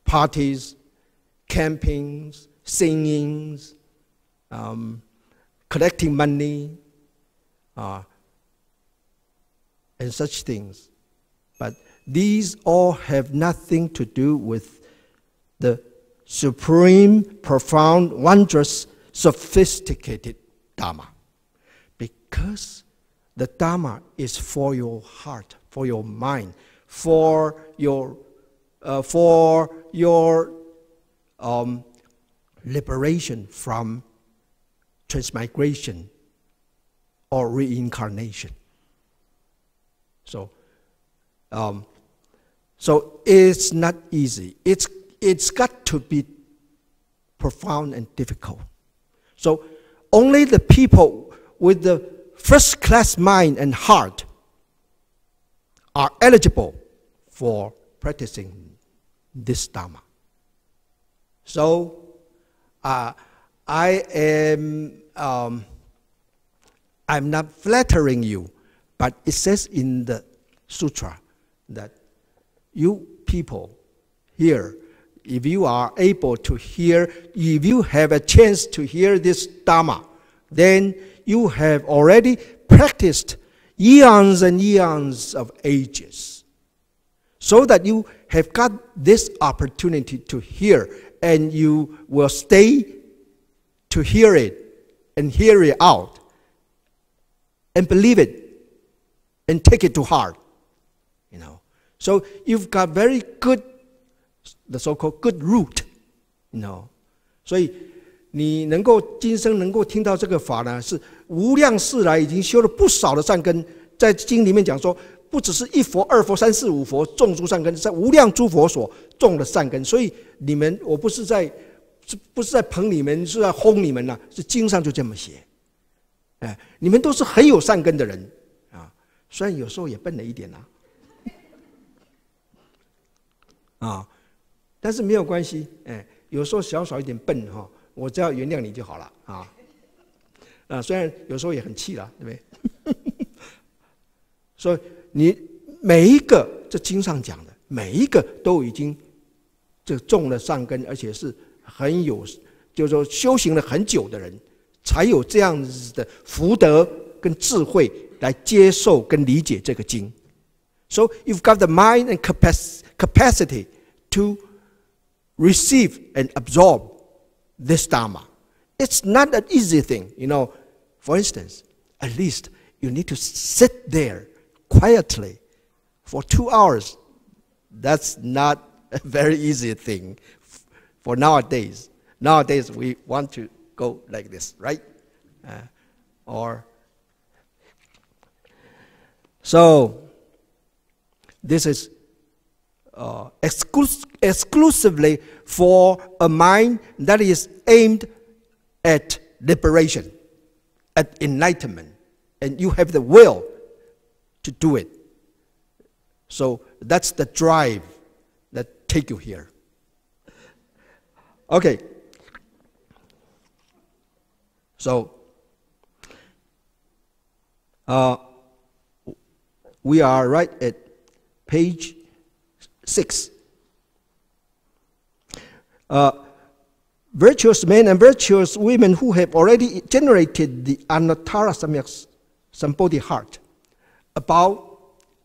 Parties, campings, singings, collecting money, and such things. But these all have nothing to do with the supreme, profound, wondrous, sophisticated Dharma. Because the Dharma is for your heart, for your mind, for your liberation from transmigration or reincarnation. So it's not easy. It's got to be profound and difficult. So only the people with the first-class mind and heart are eligible for practicing this Dharma. So I'm not flattering you, but it says in the sutra that you people here, if you are able to hear, if you have a chance to hear this Dharma, then you have already practiced eons and eons of ages, so that you have got this opportunity to hear, and you will stay to hear it and hear it out and believe it and take it to heart. So you've got very good, the so-called good root. 所以你能够今生能够听到这个法呢，是无量世来已经修了不少的善根。在经里面讲说，不只是一佛、二佛、三世、五佛种诸善根，在无量诸佛所种的善根。所以你们，我不是在捧你们，是在轰你们呐，是经上就这么写。你们都是很有善根的人啊，虽然有时候也笨了一点呐，但是没有关系，有时候少一点笨哈，我只要原谅你就好了啊。虽然有时候也很气了，对不对？所以你每一个这经上讲的，每一个都已经这种了善根，而且是就是说修行了很久的人，才有这样子的福德跟智慧来接受跟理解这个经。So you've got the mind and capacity to receive and absorb this Dharma. It's not an easy thing, you know. For instance, at least you need to sit there quietly for 2 hours. That's not a very easy thing for nowadays. Nowadays we want to go like this, right? So this is exclusively for a mind that is aimed at liberation, at enlightenment, and you have the will to do it. So that's the drive that take you here. Okay. So we are right at page 6. Virtuous men and virtuous women who have already generated the Anuttara Samyak Sambodhi heart. About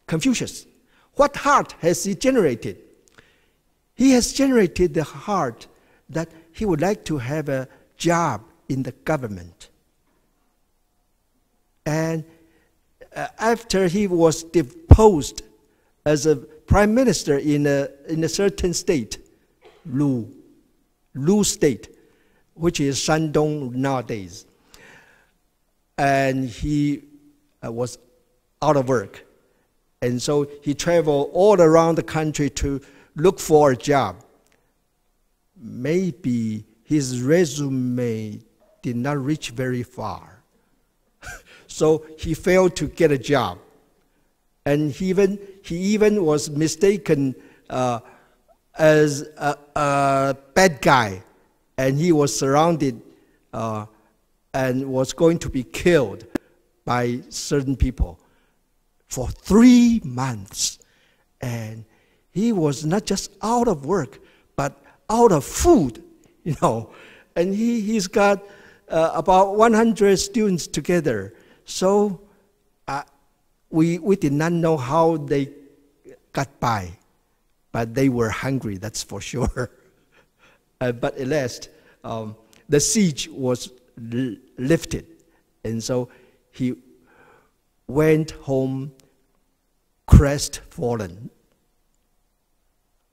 Confucius, what heart has he generated? He has generated the heart that he would like to have a job in the government. And after he was deposed as a prime minister in a certain state, Lu state, which is Shandong nowadays, and he was out of work. And so he traveled all around the country to look for a job. Maybe his resume did not reach very far. So he failed to get a job. And he even was mistaken as a bad guy. And he was surrounded and was going to be killed by certain people for 3 months. And he was not just out of work, but out of food, you know. And he's got about 100 students together. So we did not know how they got by, but they were hungry, that's for sure. But at last, the siege was lifted. And so he went home crestfallen.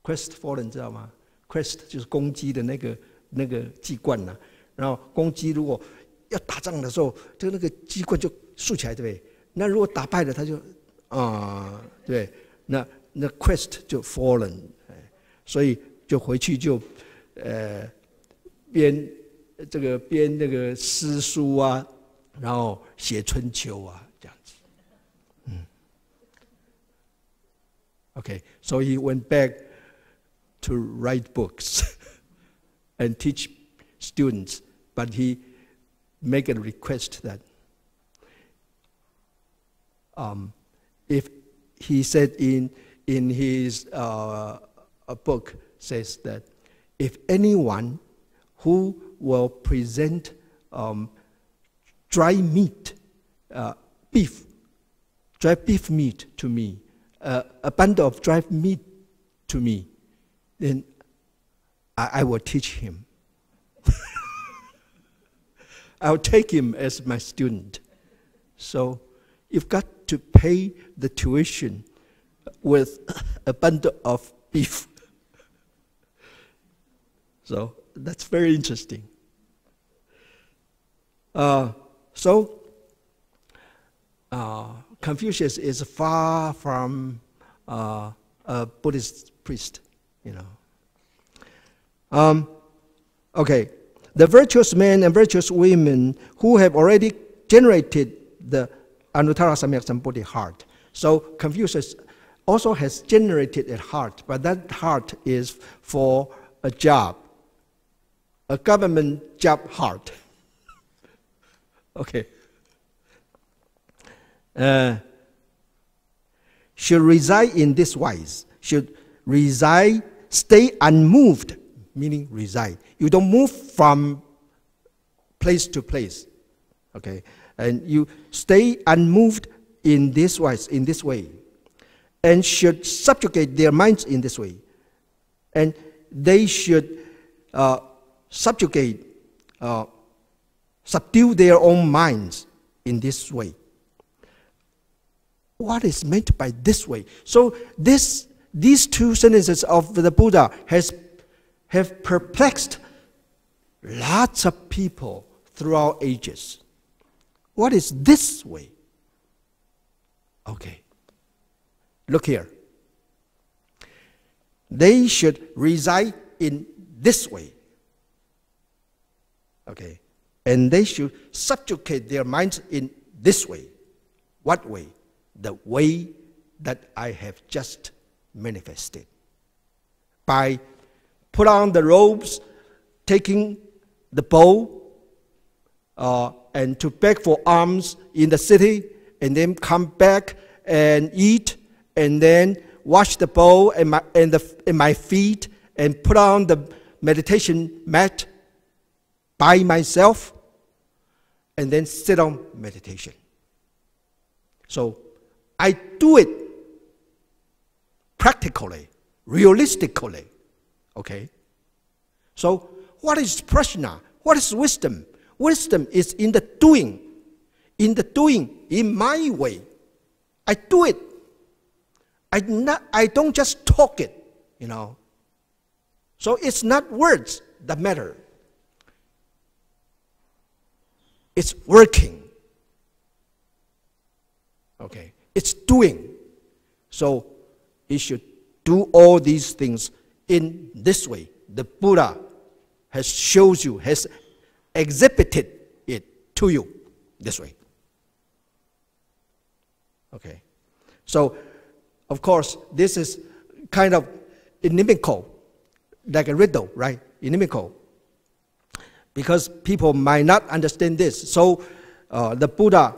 Crestfallen 知道吗 ？Crest 就是公鸡的那个鸡冠呐、啊。然后公鸡如果要打仗的时候，就那个鸡冠就竖起来，对不对？那如果打败了，它就对，那 crest 就 fallen， 所以就回去就编那个诗书啊，然后写春秋啊，这样子。Okay, so he went back to write books and teach students, but he made a request that if he said in his book says that if anyone who will present dry beef meat to me, a bundle of dry meat to me, then I will teach him. I'll take him as my student. So you've got to pay the tuition with a bundle of beef. So that's very interesting. Confucius is far from a Buddhist priest, you know. Okay, the virtuous men and virtuous women who have already generated the Anuttara Samyak Sambodhi heart. So Confucius also has generated a heart, but that heart is for a job, a government job heart. Okay. Should reside in this wise, should reside, stay unmoved meaning reside. You don't move from place to place. Okay, and you stay unmoved in this way, and should subjugate their minds in this way, and they should subdue their own minds in this way. What is meant by this way? So these two sentences of the Buddha have perplexed lots of people throughout ages. What is this way? Okay, look here. They should reside in this way. Okay, and they should subjugate their minds in this way. What way? The way that I have just manifested. By put on the robes, taking the bow, and to beg for alms in the city, and then come back and eat, and then wash the bowl and my feet, and put on the meditation mat by myself, and then sit on meditation. So I do it practically, realistically. Okay? So what is prajna? What is wisdom? Wisdom is in the doing. In the doing, in my way. I do it. I don't just talk it, you know. So it's not words that matter. It's working. Okay, it's doing. So you should do all these things in this way. The Buddha has shown you, has exhibited it to you this way. Okay, so of course this is kind of inimical, like a riddle, right? Inimical, because people might not understand this. So the Buddha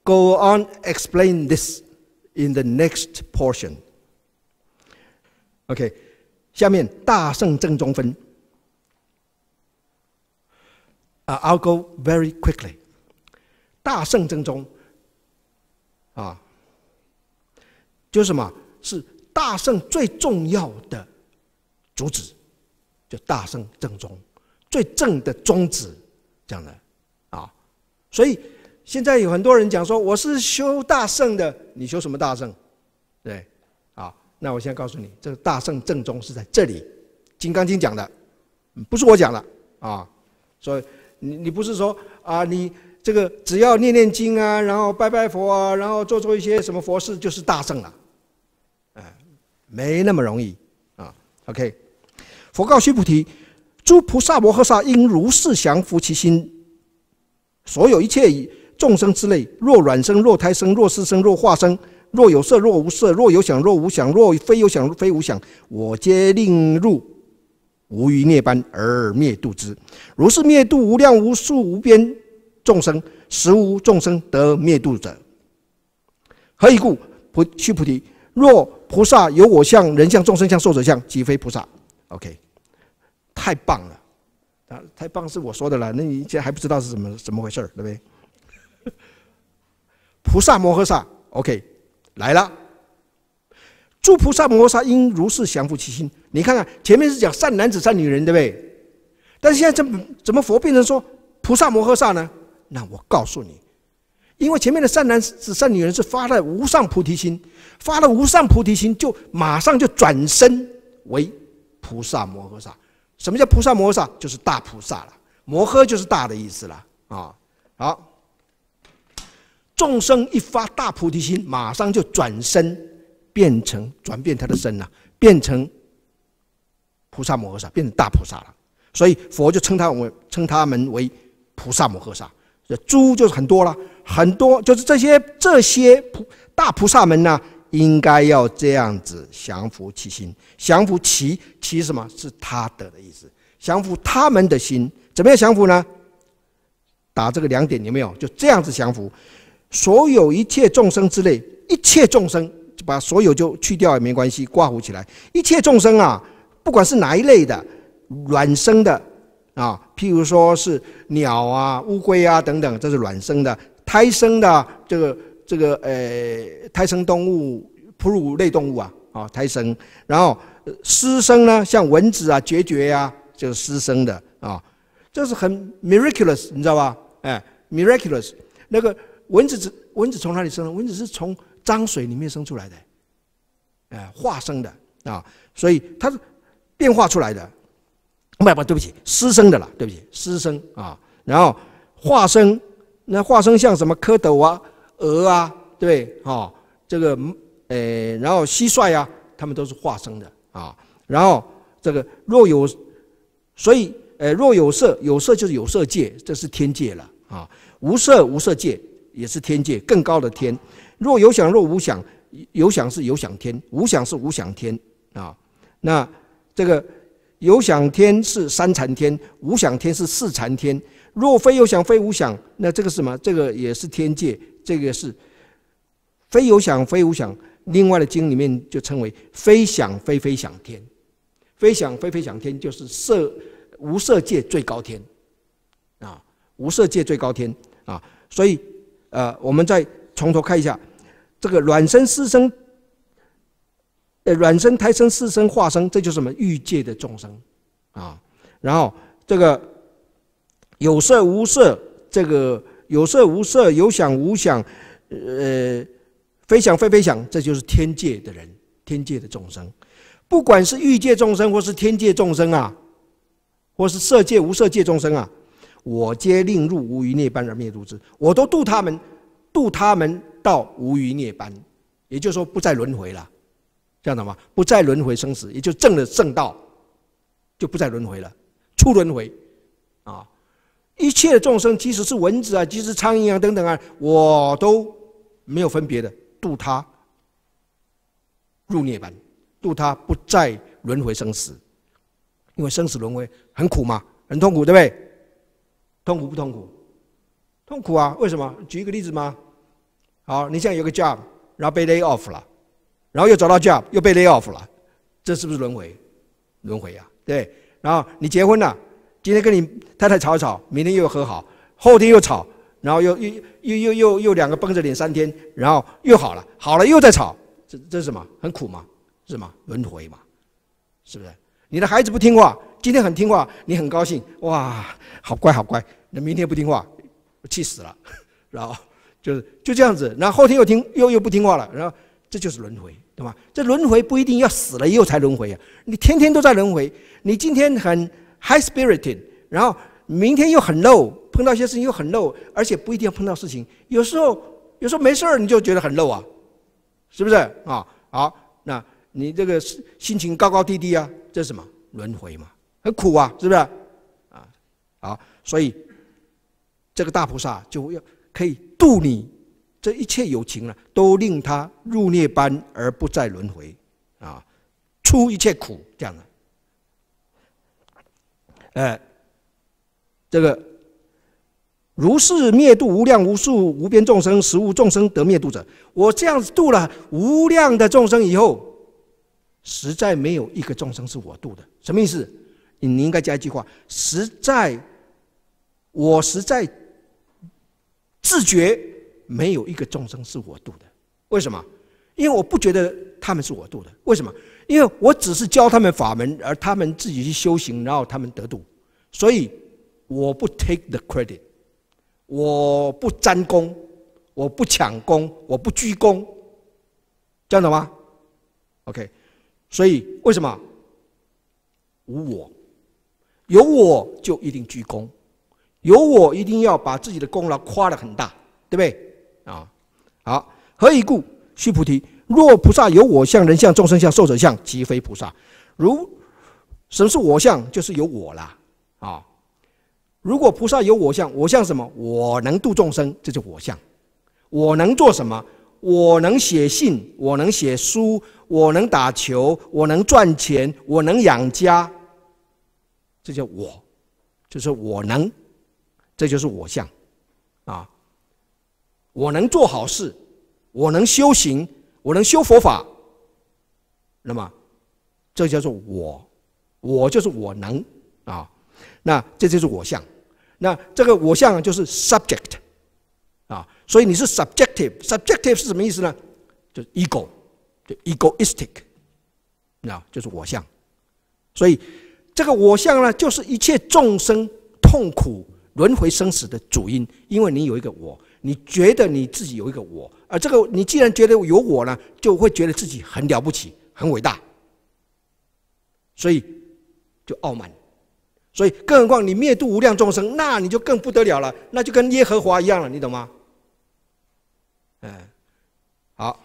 go on explain this in the next portion. Okay, 下面大乘正宗分。I'll go very quickly. 大乘正宗就是什么？是大乘最重要的主旨，就大乘正宗，最正的宗旨，这样的所以现在有很多人讲说，我是修大乘的，你修什么大乘？对，那我现在告诉你，这个大乘正宗是在这里，《金刚经》讲的，不是我讲的所以你不是说你这个只要念念经然后拜拜佛然后做一些什么佛事就是大乘了，没那么容易OK， 佛告须菩提：诸菩萨摩诃萨应如是降伏其心，所有一切众生之类，若卵生，若胎生，若湿生，若化生，若有色，若无色，若有想，若无想，若非有想，非无想，我皆令入无余涅槃而灭度之。如是灭度无量无数无边众生，实无众生得灭度者。何以故？须菩提，若菩萨有我相、人相、众生相、寿者相，即非菩萨。OK， 太棒了，太棒是我说的了，那你现在还不知道是怎么回事，对不对？菩萨摩诃萨 ，OK， 来了。诸菩萨摩诃萨应如是降伏其心。你看看前面是讲善男子、善女人，对不对？但是现在怎么佛变成说菩萨摩诃萨呢？那我告诉你，因为前面的善男子、善女人是发了无上菩提心，发了无上菩提心，就马上就转身为菩萨摩诃萨。什么叫菩萨摩诃萨？就是大菩萨了。摩诃就是大的意思了好。众生一发大菩提心，马上就转身转变他的身了，变成菩萨摩诃萨，变成大菩萨了。所以佛就称他们为菩萨摩诃萨。诸就是很多了，很多就是这些大菩萨们呢，应该要这样子降伏其心，降伏其什么？是他的意思，降伏他们的心。怎么样降伏呢？打这个2点有没有？就这样子降服。所有一切众生之类，一切众生，就把所有就去掉也没关系，括弧起来。一切众生不管是哪一类的，卵生的啊，譬如说是鸟啊、乌龟啊等等，这是卵生的；胎生的胎生动物、哺乳类动物啊，胎生。然后湿生呢，像蚊子啊、孑孓啊，就是湿生的啊，这是很 miraculous， 你知道吧？miraculous。那个蚊子从哪里生的？蚊子是从脏水里面生出来的，化生的啊，所以它是变化出来的。不，对不起，湿生的啦，对不起，湿生啊。然后化生，那化生像什么蝌蚪啊、蛾啊，对不对？这个然后蟋蟀啊，它们都是化生的啊。然后这个若有，所以若有色，有色就是有色界，这是天界了啊。无色，无色界也是天界，更高的天。若有想，若无想，有想是有想天，无想是无想天啊。那这个有想天是三禅天，无想天是四禅天。若非有想非无想，那这个是什么？这个也是天界，这个是非有想非无想。另外的经里面就称为非想非非想天，非想非非想天就是无色界最高天啊，无色界最高天啊。所以我们再从头看一下这个卵生、湿生。卵生、胎生、湿生、化生，这就是什么欲界的众生啊。然后这个有色无色，这个有色无色，有想无想，非想非非想，这就是天界的人，天界的众生。不管是欲界众生，或是天界众生啊，或是色界无色界众生啊，我皆令入无余涅槃而灭度之。我都度他们到无余涅槃，也就是说不再轮回了。这样的吗？不再轮回生死，也就证了圣道，就不再轮回了，出轮回啊！一切的众生，即使是蚊子啊，即使是苍蝇啊等等啊，我都没有分别的度他入涅槃，度他不再轮回生死。因为生死轮回很苦嘛，很痛苦，对不对？痛苦不痛苦？痛苦啊！为什么？举一个例子吗？好，你现在有个 job， 然后被 lay off 了。然后又找到 job， 又被 lay off 了，这是不是轮回？轮回啊，对。然后你结婚了，今天跟你太太吵一吵，明天又和好，后天又吵，然后又两个绷着脸3天，然后又好了，好了又再吵，这是什么？很苦吗？是吗？轮回嘛，是不是？你的孩子不听话，今天很听话，你很高兴，哇，好乖好乖。那明天不听话，我气死了，然后就这样子，然后后天又不听话了，然后这就是轮回。对吧？这轮回不一定要死了以后才轮回啊！你天天都在轮回，你今天很 high spirited， 然后明天又很 low， 碰到一些事情又很 low， 而且不一定要碰到事情，有时候没事你就觉得很 low 啊，是不是啊？好，那你这个心情高高低低啊，这是什么？轮回嘛，很苦啊，是不是？啊，好，所以这个大菩萨就要可以度你。这一切有情都令他入涅槃而不再轮回啊，出一切苦这样的。这个如是灭度无量无数无边众生，实无众生得灭度者。我这样子度了无量的众生以后，实在没有一个众生是我度的。什么意思？你应该加一句话：我实在自觉。没有一个众生是我度的，为什么？因为我不觉得他们是我度的。为什么？因为我只是教他们法门，而他们自己去修行，然后他们得度，所以我不 take the credit， 我不沾功，我不抢功，我不居功，这样懂吗 ？OK， 所以为什么？无我，有我就一定居功，有我一定要把自己的功劳夸得很大，对不对？啊，好，何以故？须菩提，若菩萨有我相、人相、众生相、寿者相，即非菩萨。什么是我相？就是有我啦，啊！如果菩萨有我相，我相什么？我能度众生，这就是我相。我能做什么？我能写信，我能写书，我能打球，我能赚钱，我能养家，这叫我，就是我能，这就是我相，啊！我能做好事，我能修行，我能修佛法，那么这叫做我，我就是我能，啊。那这就是我相。那这个我相就是 subject 啊，所以你是 subjective。subjective 是什么意思呢？就是 ego， 就 egoistic， 啊，就是我相。所以这个我相呢，就是一切众生痛苦轮回生死的主因，因为你有一个我，你觉得你自己有一个我，而这个你既然觉得有我呢，就会觉得自己很了不起、很伟大，所以就傲慢。所以更何况你灭度无量众生，那你就更不得了了，那就跟耶和华一样了，你懂吗？好，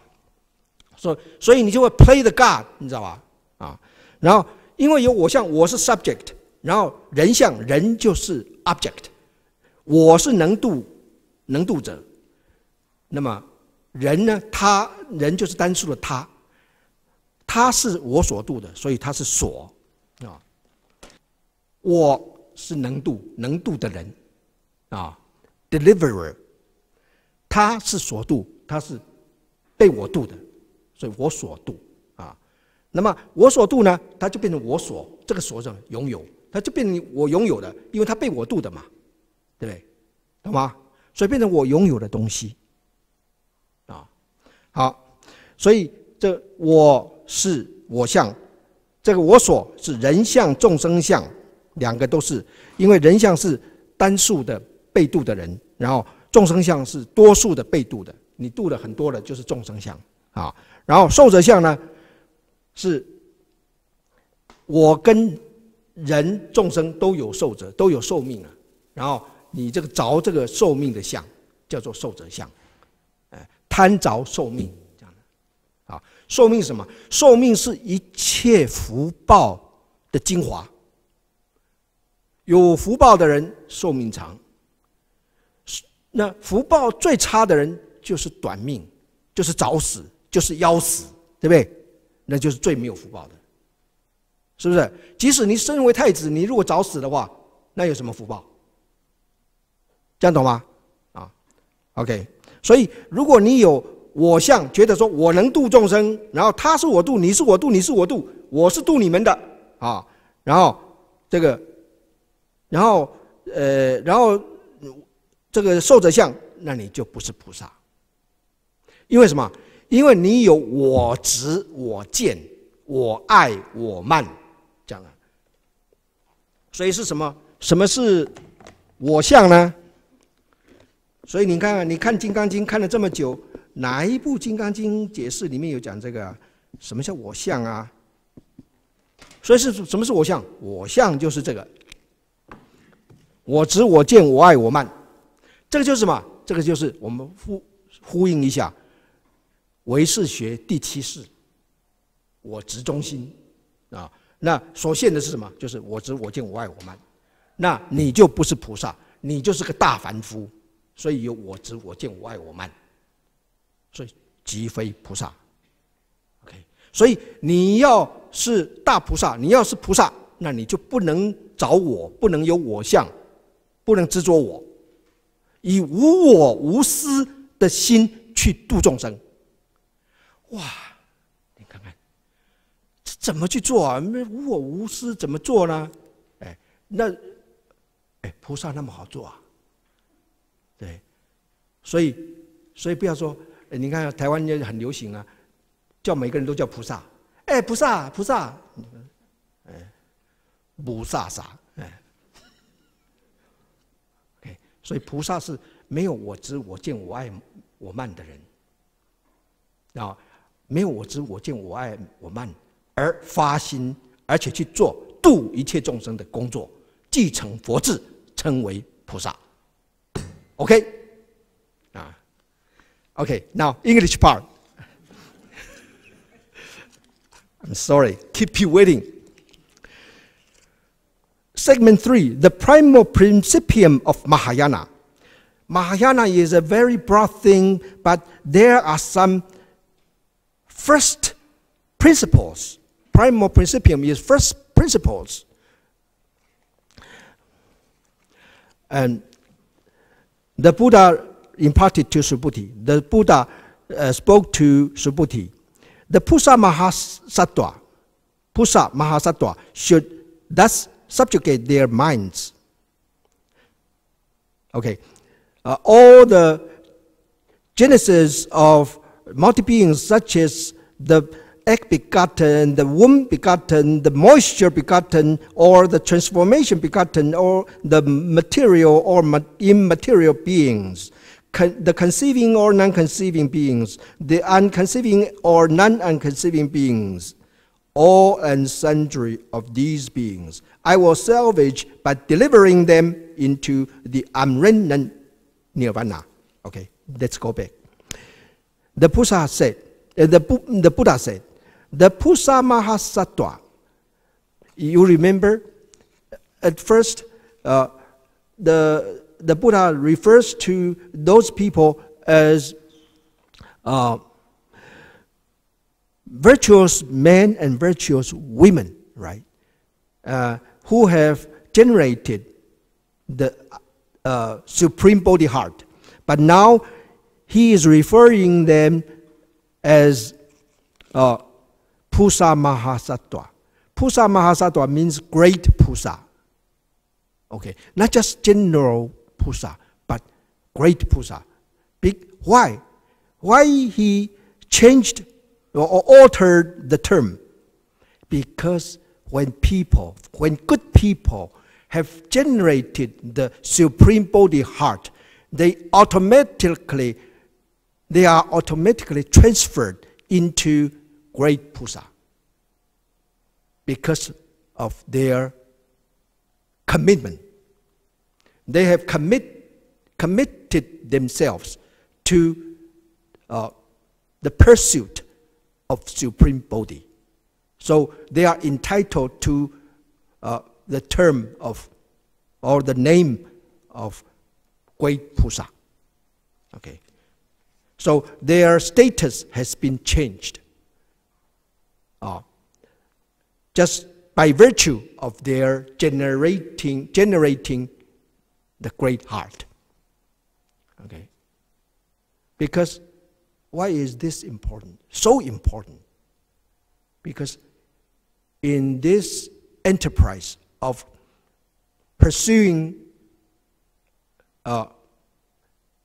所以你就会 play the God， 你知道吧？啊，然后因为有我相，我是 subject， 然后人相，人就是 object， 我是能度者，那么人呢？人就是单数的他是我所度的，所以他是所啊。我是能度的人啊 ，deliverer， 他是所度，他是被我度的，所以我所度啊。那么我所度呢，它就变成我所，这个所是拥有，它就变成我拥有的，因为它被我度的嘛，对不对？懂吗？所以变成我拥有的东西啊。好，所以这我是我相，这个我所是人相、众生相。两个都是，因为人相是单数的被度的人，然后众生相是多数的被度的，你度了很多的就是众生相啊。然后寿者相呢，是我跟人众生都有寿者，都有寿命了，然后你这个着这个寿命的相叫做寿者相，贪着寿命这样的啊。寿命是什么？寿命是一切福报的精华。有福报的人寿命长，那福报最差的人就是短命，就是早死，就是夭死，对不对？那就是最没有福报的，是不是？即使你身为太子，你如果早死的话，那有什么福报？这样懂吗？啊 ，OK。所以如果你有我相，觉得说我能度众生，然后他是我度，你是我度，你是我度，我是度你们的啊，然后这个。然后这个寿者相，那你就不是菩萨，因为什么？因为你有我执、我见、我爱、我慢，这样的。所以是什么？什么是我相呢？所以你看看，你看《金刚经》看了这么久，哪一部《金刚经》解释里面有讲这个啊？什么叫我相啊？所以什么是我相？我相就是这个。我执、我见、我爱、我慢，这个就是什么？这个就是我们呼应一下唯识学第7式，我执中心啊。那所现的是什么？就是我执、我见、我爱、我慢。那你就不是菩萨，你就是个大凡夫。所以有我执、我见、我爱、我慢，所以即非菩萨。OK， 所以你要是大菩萨，你要是菩萨，那你就不能找我，不能有我相。不能执着我，以无我无私的心去度众生。哇，你看看，这怎么去做啊？无我无私怎么做呢？菩萨那么好做啊？对，所以不要说，你看台湾也很流行啊，叫每个人都叫菩萨。菩萨，菩萨，菩萨啥？所以菩萨是没有我执、我见、我爱、我慢的人，啊，没有我执、我见、我爱、我慢，而发心，而且去做度一切众生的工作，继承佛智，称为菩萨。OK， 啊 ，OK，now English part. I'm sorry, keep you waiting. Segment 3, the primal principium of Mahayana. Mahayana is a very broad thing, but there are some first principles. Primal principium is first principles. And the Buddha imparted to Subhuti. The Buddha spoke to Subhuti. The Pusa Mahasattva should thus subjugate their minds. Okay, all the genesis of multi-beings, such as the egg begotten, the womb begotten, the moisture begotten, or the transformation begotten, or the material or immaterial beings, the conceiving or non-conceiving beings, the unconceiving or non-unconceiving beings, all and sundry of these beings, I will salvage by delivering them into the unremnant nirvana. Okay, let's go back. The Buddha said, the Pusa Mahasattva. You remember, at first, the Buddha refers to those people as virtuous men and virtuous women, right? Who have generated the supreme body heart. But now he is referring them as Pusa Mahasattva. Pusa Mahasattva means great Pusa. Okay, not just general Pusa, but great Pusa. Why? Why he changed or altered the term? Because when good people have generated the supreme body heart, they are automatically transferred into great Pusa because of their commitment. They have committed themselves to the pursuit of supreme body. So they are entitled to the term of, or the name of great Pusa. Okay. So their status has been changed just by virtue of their generating the great heart. Okay. Because why is this important? So important. Because in this enterprise of pursuing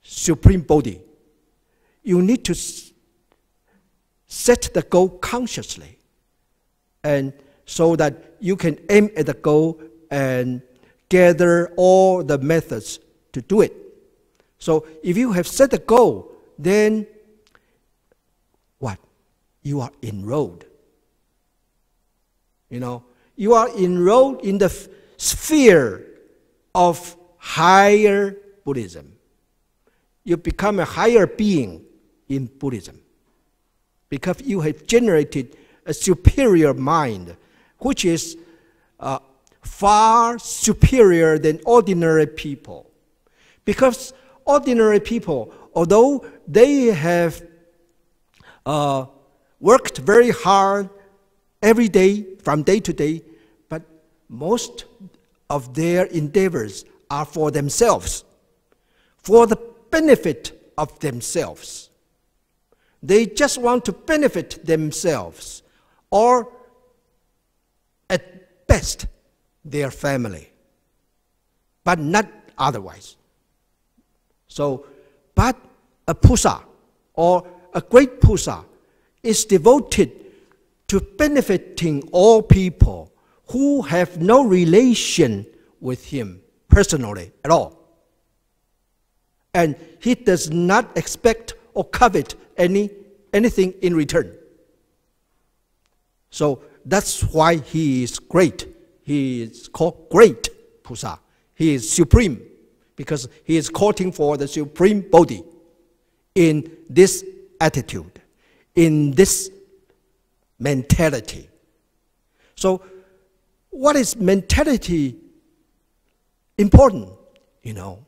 supreme body, you need to set the goal consciously, and so that you can aim at the goal and gather all the methods to do it. So if you have set a goal, then what? You are enrolled. You know, you are enrolled in the sphere of higher Buddhism. You become a higher being in Buddhism because you have generated a superior mind, which is far superior than ordinary people. Because ordinary people, although they have worked very hard every day, from day to day, but most of their endeavors are for themselves, for the benefit of themselves. They just want to benefit themselves, or at best, their family, but not otherwise. So, but a Pusa, or a great Pusa, is devoted to benefiting all people who have no relation with him personally at all. And he does not expect or covet anything in return. So that's why he is great. He is called great Pusa. He is supreme because he is courting for the supreme body in this attitude, in this mentality. So what is mentality important? You know,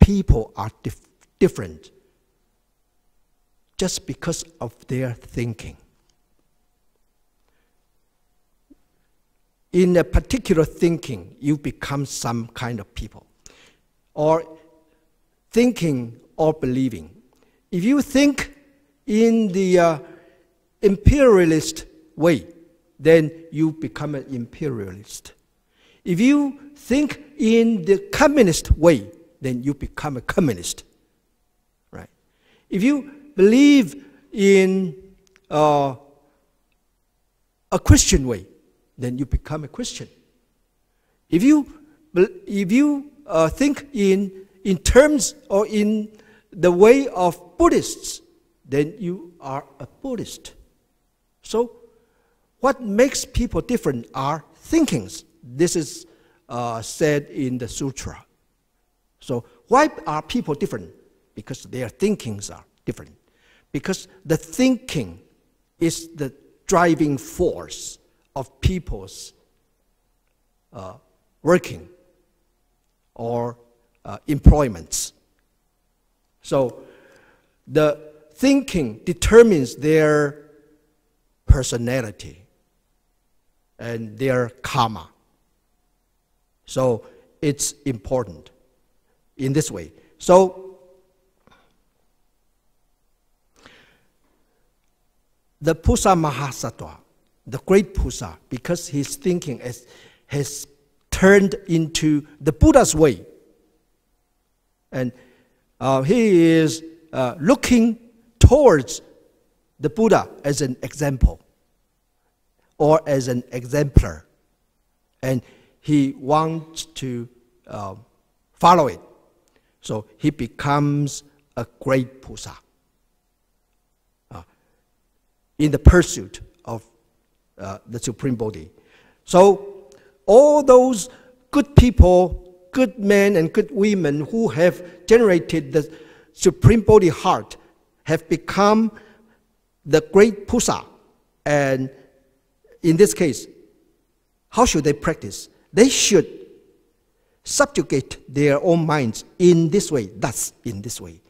people are different just because of their thinking. In a particular thinking, you become some kind of people, or thinking or believing. If you think in the imperialist way, then you become an imperialist. If you think in the communist way, then you become a communist, right? If you believe in a Christian way, then you become a Christian. If you think in terms or in the way of Buddhists, then you are a Buddhist. So what makes people different are thinkings. This is said in the sutra. So why are people different? Because their thinkings are different. Because the thinking is the driving force of people's working or employments. So the thinking determines their personality and their karma. So it's important in this way. So the Pusa Mahasattva, the great Pusa, because his thinking has turned into the Buddha's way, and he is looking towards the Buddha as an example or as an exemplar, and he wants to follow it. So he becomes a great Pusa in the pursuit of the Supreme Bodhi. So all those good people, good men and good women who have generated the Supreme Bodhi heart have become the great Pusa. And in this case, how should they practice? They should subjugate their own minds in this way, thus in this way.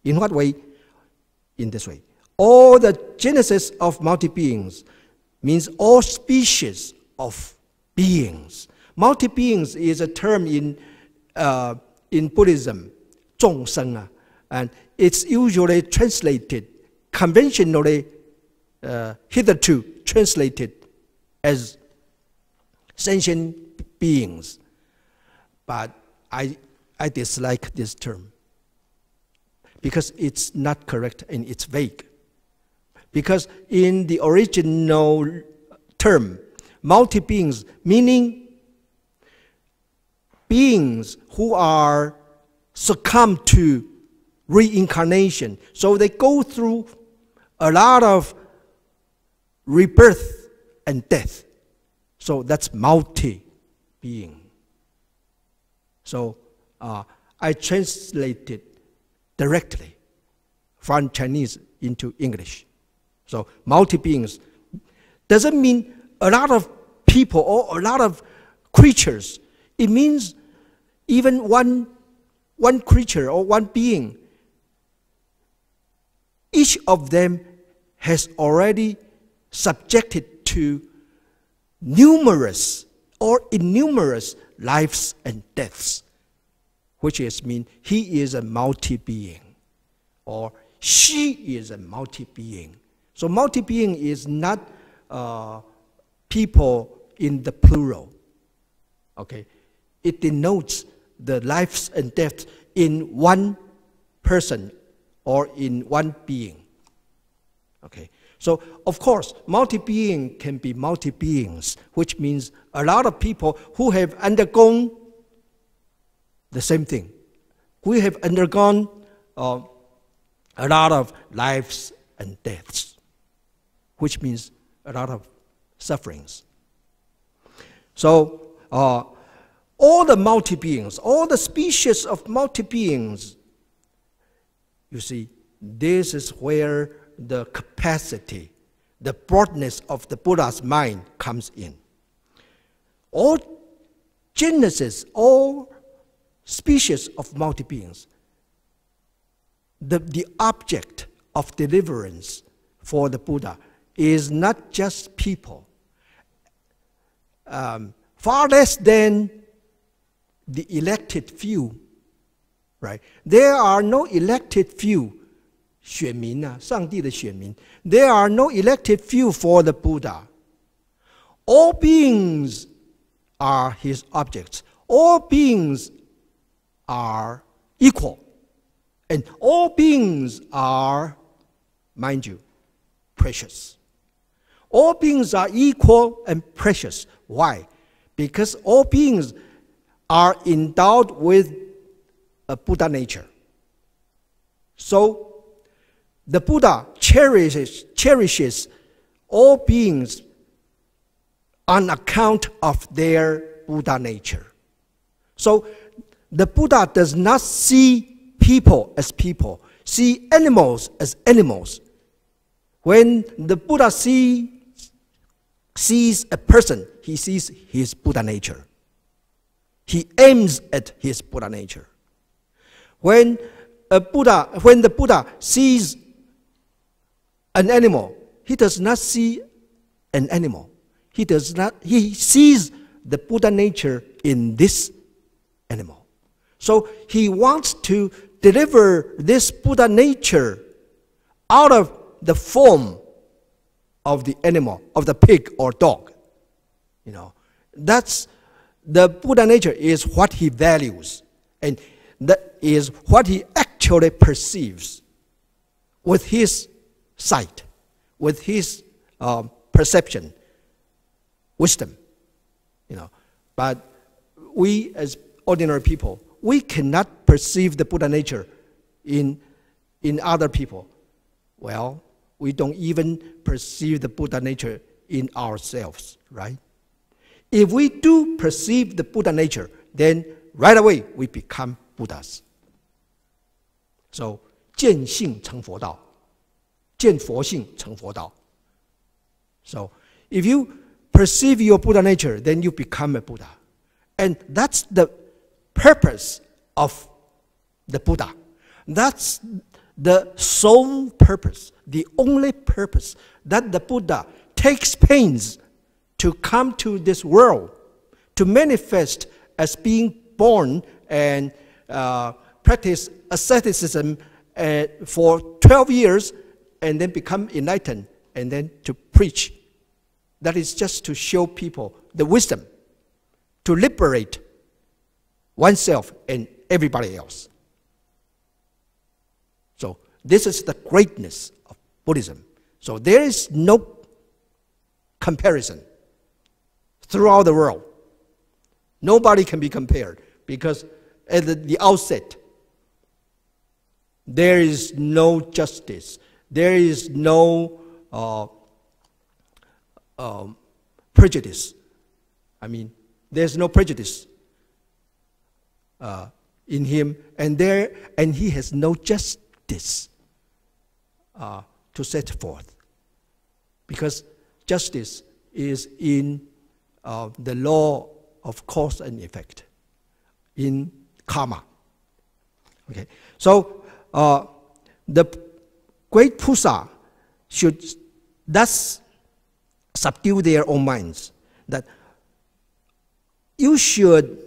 In what way? In this way. All the genesis of multi-beings means all species of beings. Multi-beings is a term in Buddhism, 众生, and it's usually translated, conventionally hitherto translated as sentient beings. But I dislike this term because it's not correct and it's vague. Because in the original term, multi-beings, meaning beings who are succumb to reincarnation. So they go through a lot of rebirth and death. So that's multi-being. So I translated directly from Chinese into English. So multi-beings doesn't mean a lot of people or a lot of creatures. It means even one creature or one being. Each of them has already subjected to numerous or innumerous lives and deaths, which is mean he is a multi-being or she is a multi-being. So multi-being is not people in the plural. Okay, it denotes the lives and deaths in one person or in one being. Okay, so of course multi-being can be multi-beings, which means a lot of people who have undergone the same thing. We have undergone a lot of lives and deaths, which means a lot of sufferings. So all the multi-beings, all the species of multi-beings, you see, this is where the capacity, the broadness of the Buddha's mind comes in. All genesis, all species of multi-beings, the object of deliverance for the Buddha is not just people, far less than the elected few, right? There are no elected few, 选民啊，上帝的选民. There are no elected few for the Buddha. All beings are his objects. All beings are equal. And all beings are, mind you, precious. All beings are equal and precious. Why? Because all beings are endowed with a Buddha nature. So the Buddha cherishes all beings on account of their Buddha nature. So the Buddha does not see people as people, see animals as animals. When the Buddha sees a person, he sees his Buddha nature. He aims at his Buddha nature. When the Buddha sees an animal, he does not see an animal. He sees the Buddha nature in this animal. So he wants to deliver this Buddha nature out of the form of the animal, of the pig or dog. You know, that's the Buddha nature is what he values, and that is what he actually perceives with his sight, with his perception, wisdom. You know, but we as ordinary people, we cannot perceive the Buddha nature in other people. Well, we don't even perceive the Buddha nature in ourselves, right? If we do perceive the Buddha nature, then right away we become Buddhas. So, 见性成佛道，见佛性成佛道. So, if you perceive your Buddha nature, then you become a Buddha. And that's the purpose of the Buddha. That's the sole purpose, the only purpose that the Buddha takes pains to come to this world, to manifest as being born and practice asceticism for 12 years and then become enlightened and then to preach. That is just to show people the wisdom, to liberate oneself and everybody else. So this is the greatness of Buddhism. So there is no comparison throughout the world. Nobody can be compared because at the outset, there is no justice. There is no prejudice. I mean, there's no prejudice in him, and he has no justice to set forth, because justice is in the law of cause and effect, in karma. Okay, so the great Pusa should thus subdue their own minds, that you should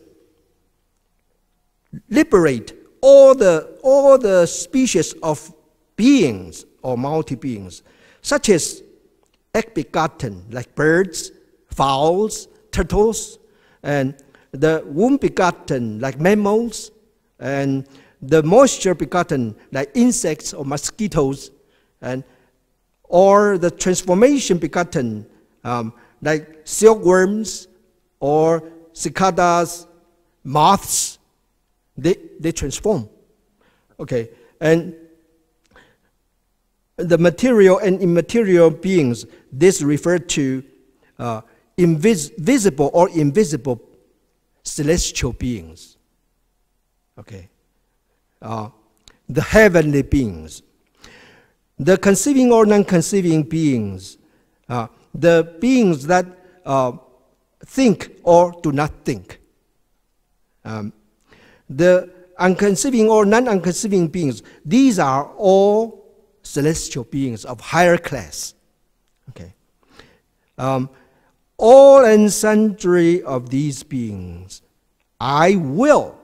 liberate all the species of beings or multi-beings, such as egg-begotten, like birds, fowls, turtles, and the womb-begotten, like mammals, and the moisture-begotten, like insects or mosquitoes, or the transformation-begotten, like silkworms or cicadas, moths. They transform. Okay, and the material and immaterial beings, this referred to visible or invisible celestial beings. Okay, the heavenly beings, the conceiving or non-conceiving beings, the beings that think or do not think. The unconceiving or non-unconceiving beings, these are all celestial beings of higher class. Okay. All and sundry of these beings, I will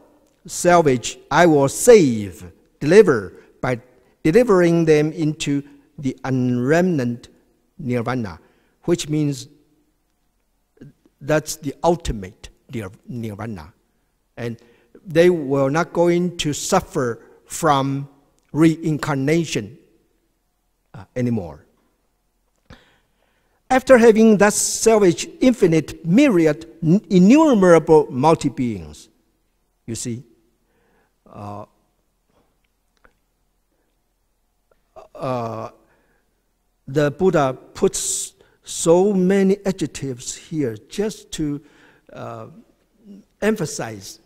salvage, I will save, deliver, by delivering them into the unremnant nirvana, which means that's the ultimate nirvana. And they were not going to suffer from reincarnation anymore. After having thus salvaged infinite, myriad, innumerable multi-beings, you see, the Buddha puts so many adjectives here just to emphasize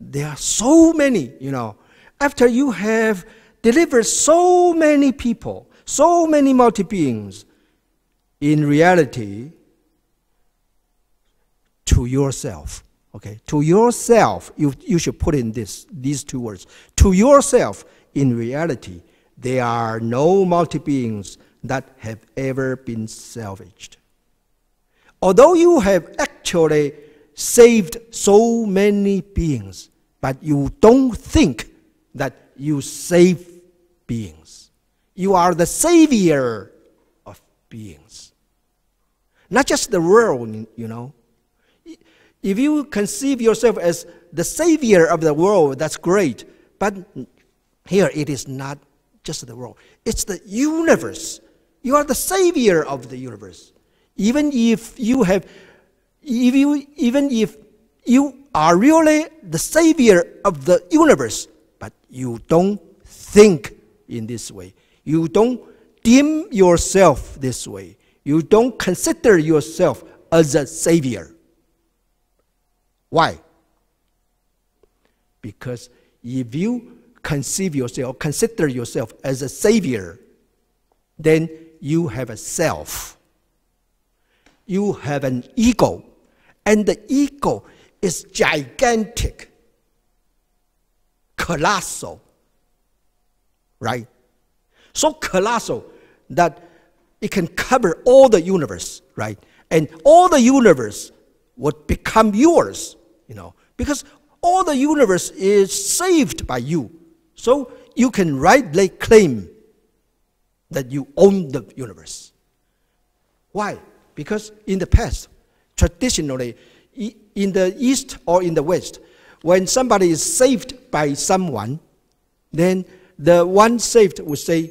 there are so many, After you have delivered so many people, so many multi-beings, in reality, to yourself, okay? To yourself, you should put in these two words. To yourself, in reality, there are no multi-beings that have ever been salvaged. Although you have actually saved so many beings, but you don't think that you save beings. You are the savior of beings. Not just the world, If you conceive yourself as the savior of the world, that's great. But here it is not just the world. It's the universe. You are the savior of the universe. Even if you are really the savior of the universe, but you don't think in this way. You don't deem yourself this way. You don't consider yourself as a savior. Why? Because if you consider yourself as a savior, then you have a self. You have an ego. And the ego is gigantic, colossal, right? So colossal that it can cover all the universe, right? And all the universe would become yours, because all the universe is saved by you. So you can rightly claim that you own the universe. Why? Because in the past, traditionally, in the East or in the West, when somebody is saved by someone, then the one saved would say,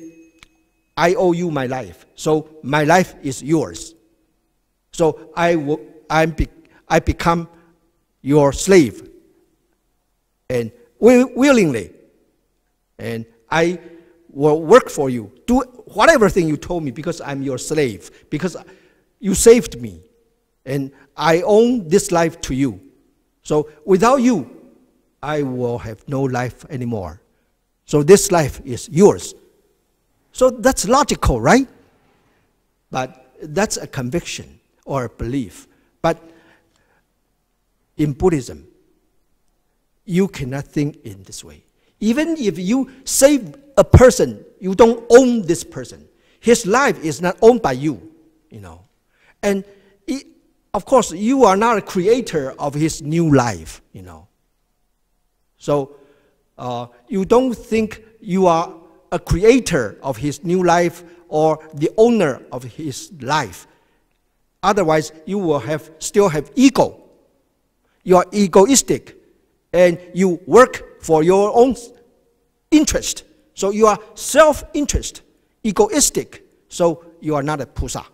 I owe you my life, so my life is yours. So I become your slave, and willingly, and I will work for you, do whatever thing you told me, because I'm your slave, because you saved me, and I own this life to you. So without you, I will have no life anymore. So this life is yours. So that's logical, right? But that's a conviction or a belief. But in Buddhism, you cannot think in this way. Even if you save a person, you don't own this person. His life is not owned by you, And of course, you are not a creator of his new life, So you don't think you are a creator of his new life or the owner of his life. Otherwise, you will still have ego. You are egoistic, and you work for your own interest. So you are self-interest, egoistic. So you are not a Pusa.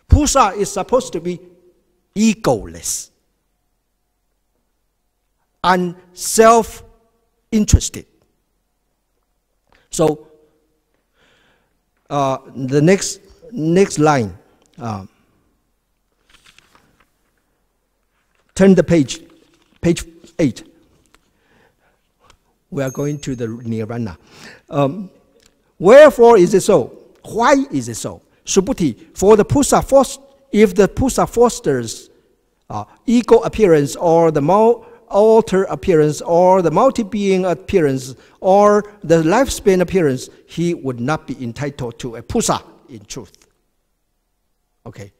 Pusa is supposed to be egoless, unself-interested. So the next line, turn the page 8. We are going to the nirvana. Wherefore is it so? Why is it so? Subhuti, for the Pusa, if the Pusa fosters ego appearance or the alter appearance or the multi-being appearance or the lifespan appearance, he would not be entitled to a Pusa in truth. Okay.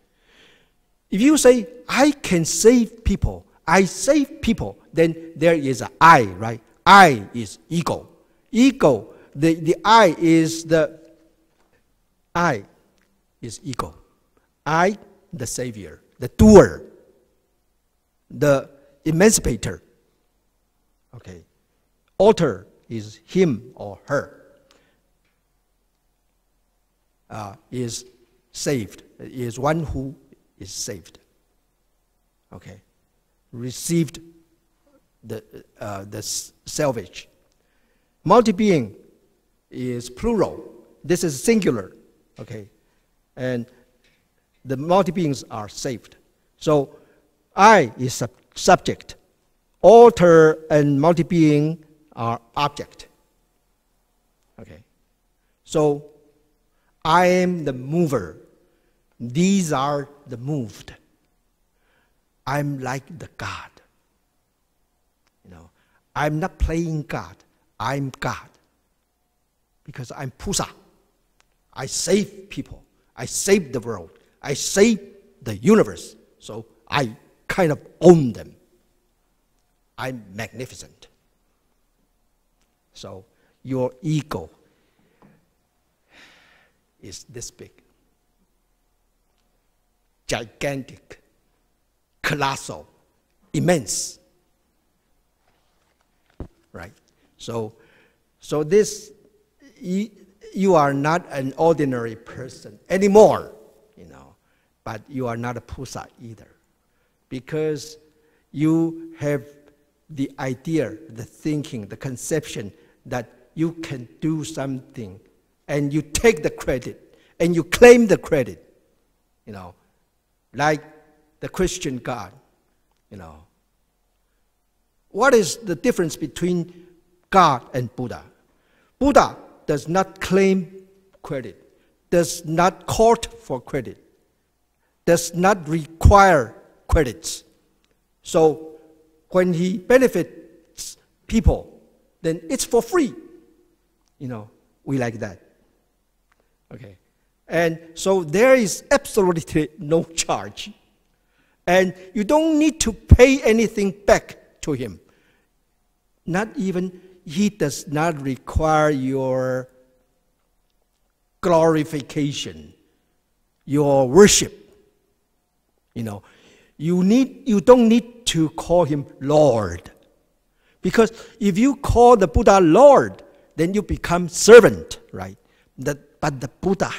If you say, I can save people, I save people, then there is an I, right? I is ego. Ego, the I is ego. I, the savior, the doer, the emancipator. Okay. Author is him or her. Is saved, is one who is saved. Okay. Received the salvage. Multi-being is plural. This is singular. Okay. And the multi-beings are saved. So I is subject. Author and multi-being are object. Okay. So I am the mover. These are the moved. I'm like the God. You know, I'm not playing God. I'm God. Because I'm Pusa. I save people. I save the world. I save the universe. So I kind of own them. I'm magnificent. So your ego is this big. Gigantic, colossal, immense. Right? So this, you are not an ordinary person anymore, you know, but you are not a Pusa either. Because you have the idea, the thinking, the conception that you can do something, and you take the credit, and you claim the credit, you know, like the Christian God, you know. What is the difference between God and Buddha? Buddha does not claim credit, does not court for credit, does not require credits. So when he benefits people, then it's for free. You know, we like that. Okay. And so there is absolutely no charge. And you don't need to pay anything back to him. Not even, he does not require your glorification, your worship. You know, you don't need to call him Lord. Because if you call the Buddha Lord, then you become servant, right? But the Buddha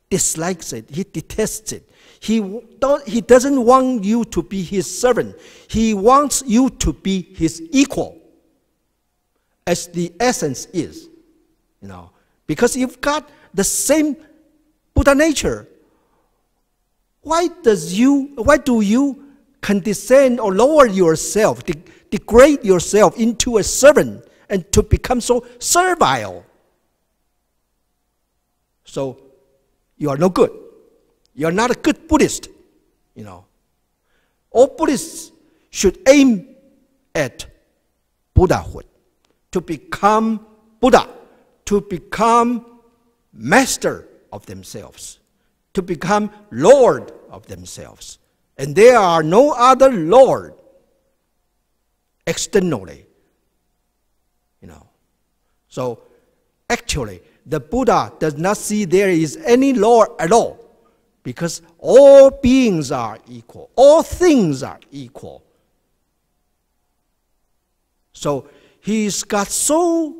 dislikes it. He detests it. He doesn't want you to be his servant. He wants you to be his equal, as the essence is, you know. Because you've got the same Buddha nature. Why do you condescend or lower yourself, degrade yourself into a servant and to become so servile? So you are no good. You are not a good Buddhist, you know. All Buddhists should aim at Buddhahood, to become Buddha, to become master of themselves, to become Lord of themselves. And there are no other Lord externally, you know. So actually, the Buddha does not see there is any Lord at all, because all beings are equal, all things are equal. So he's got so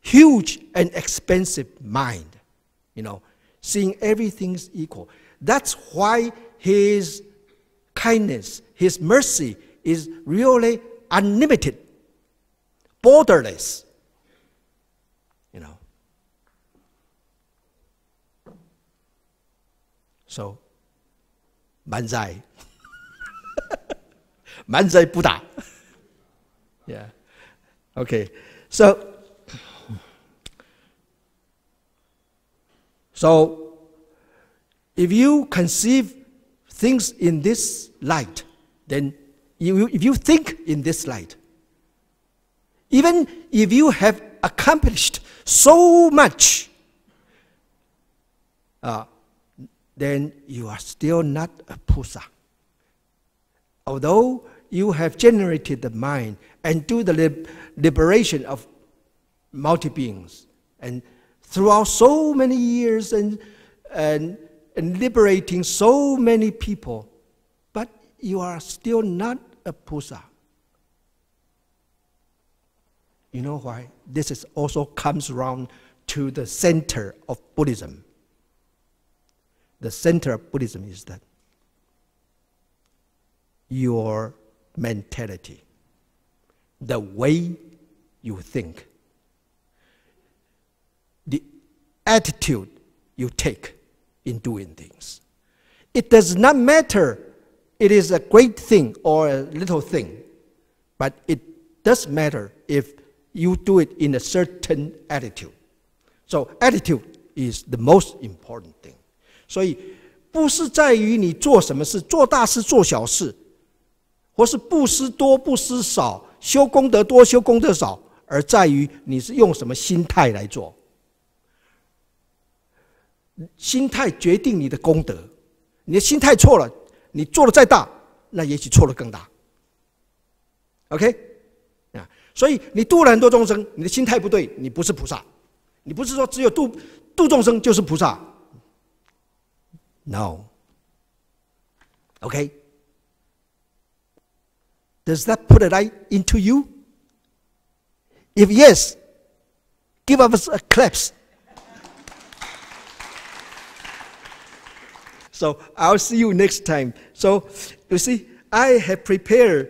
huge and expansive mind, you know, seeing everything's equal. That's why his kindness, his mercy is really unlimited, borderless, you know. So, Manzai. Manzai Buddha. Yeah. Okay. So if you conceive things in this light, then if you think in this light, even if you have accomplished so much, then you are still not a Pusa. Although you have generated the mind and do the liberation of multi-beings, and throughout so many years and liberating so many people, but you are still not a Pusa. You know why? This is also comes around to the center of Buddhism. The center of Buddhism is that your mentality, the way you think, the attitude you take in doing things. It does not matter it is a great thing or a little thing, but it does matter if you do it in a certain attitude. So attitude is the most important thing. 所以不是在于你做什么事，做大事做小事，或是布施多布施少，修功德多修功德少，而在于你是用什么心态来做。心态决定你的功德，你的心态错了，你做的再大，那也许错的更大。OK？ 所以你度了很多众生，你的心态不对，你不是菩萨。你不是说只有度众生就是菩萨。No. Okay? Does that put a light into you? If yes, give us a clap. So I'll see you next time. So you see, I have prepared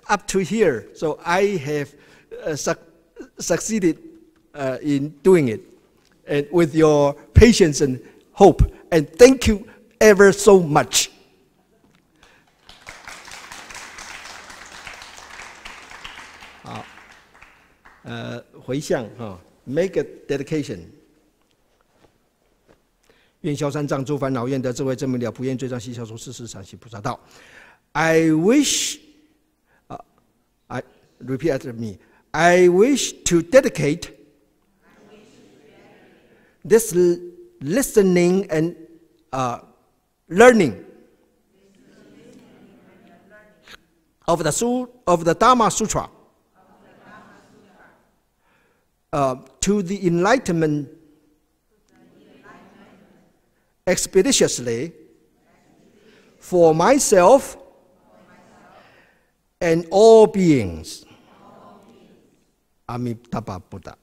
up to here. So I have succeeded in doing it, and with your patience and hope. And thank you ever so much. 好，回向哈 ，make a dedication. 愿消三障诸烦恼，愿得智慧真明了，普愿罪障悉消除，世世常行菩萨道。I wish, I repeat after me. I wish to dedicate this listening and learning of the Dharma Sutra to the enlightenment expeditiously for myself and all beings. Amitabha Buddha.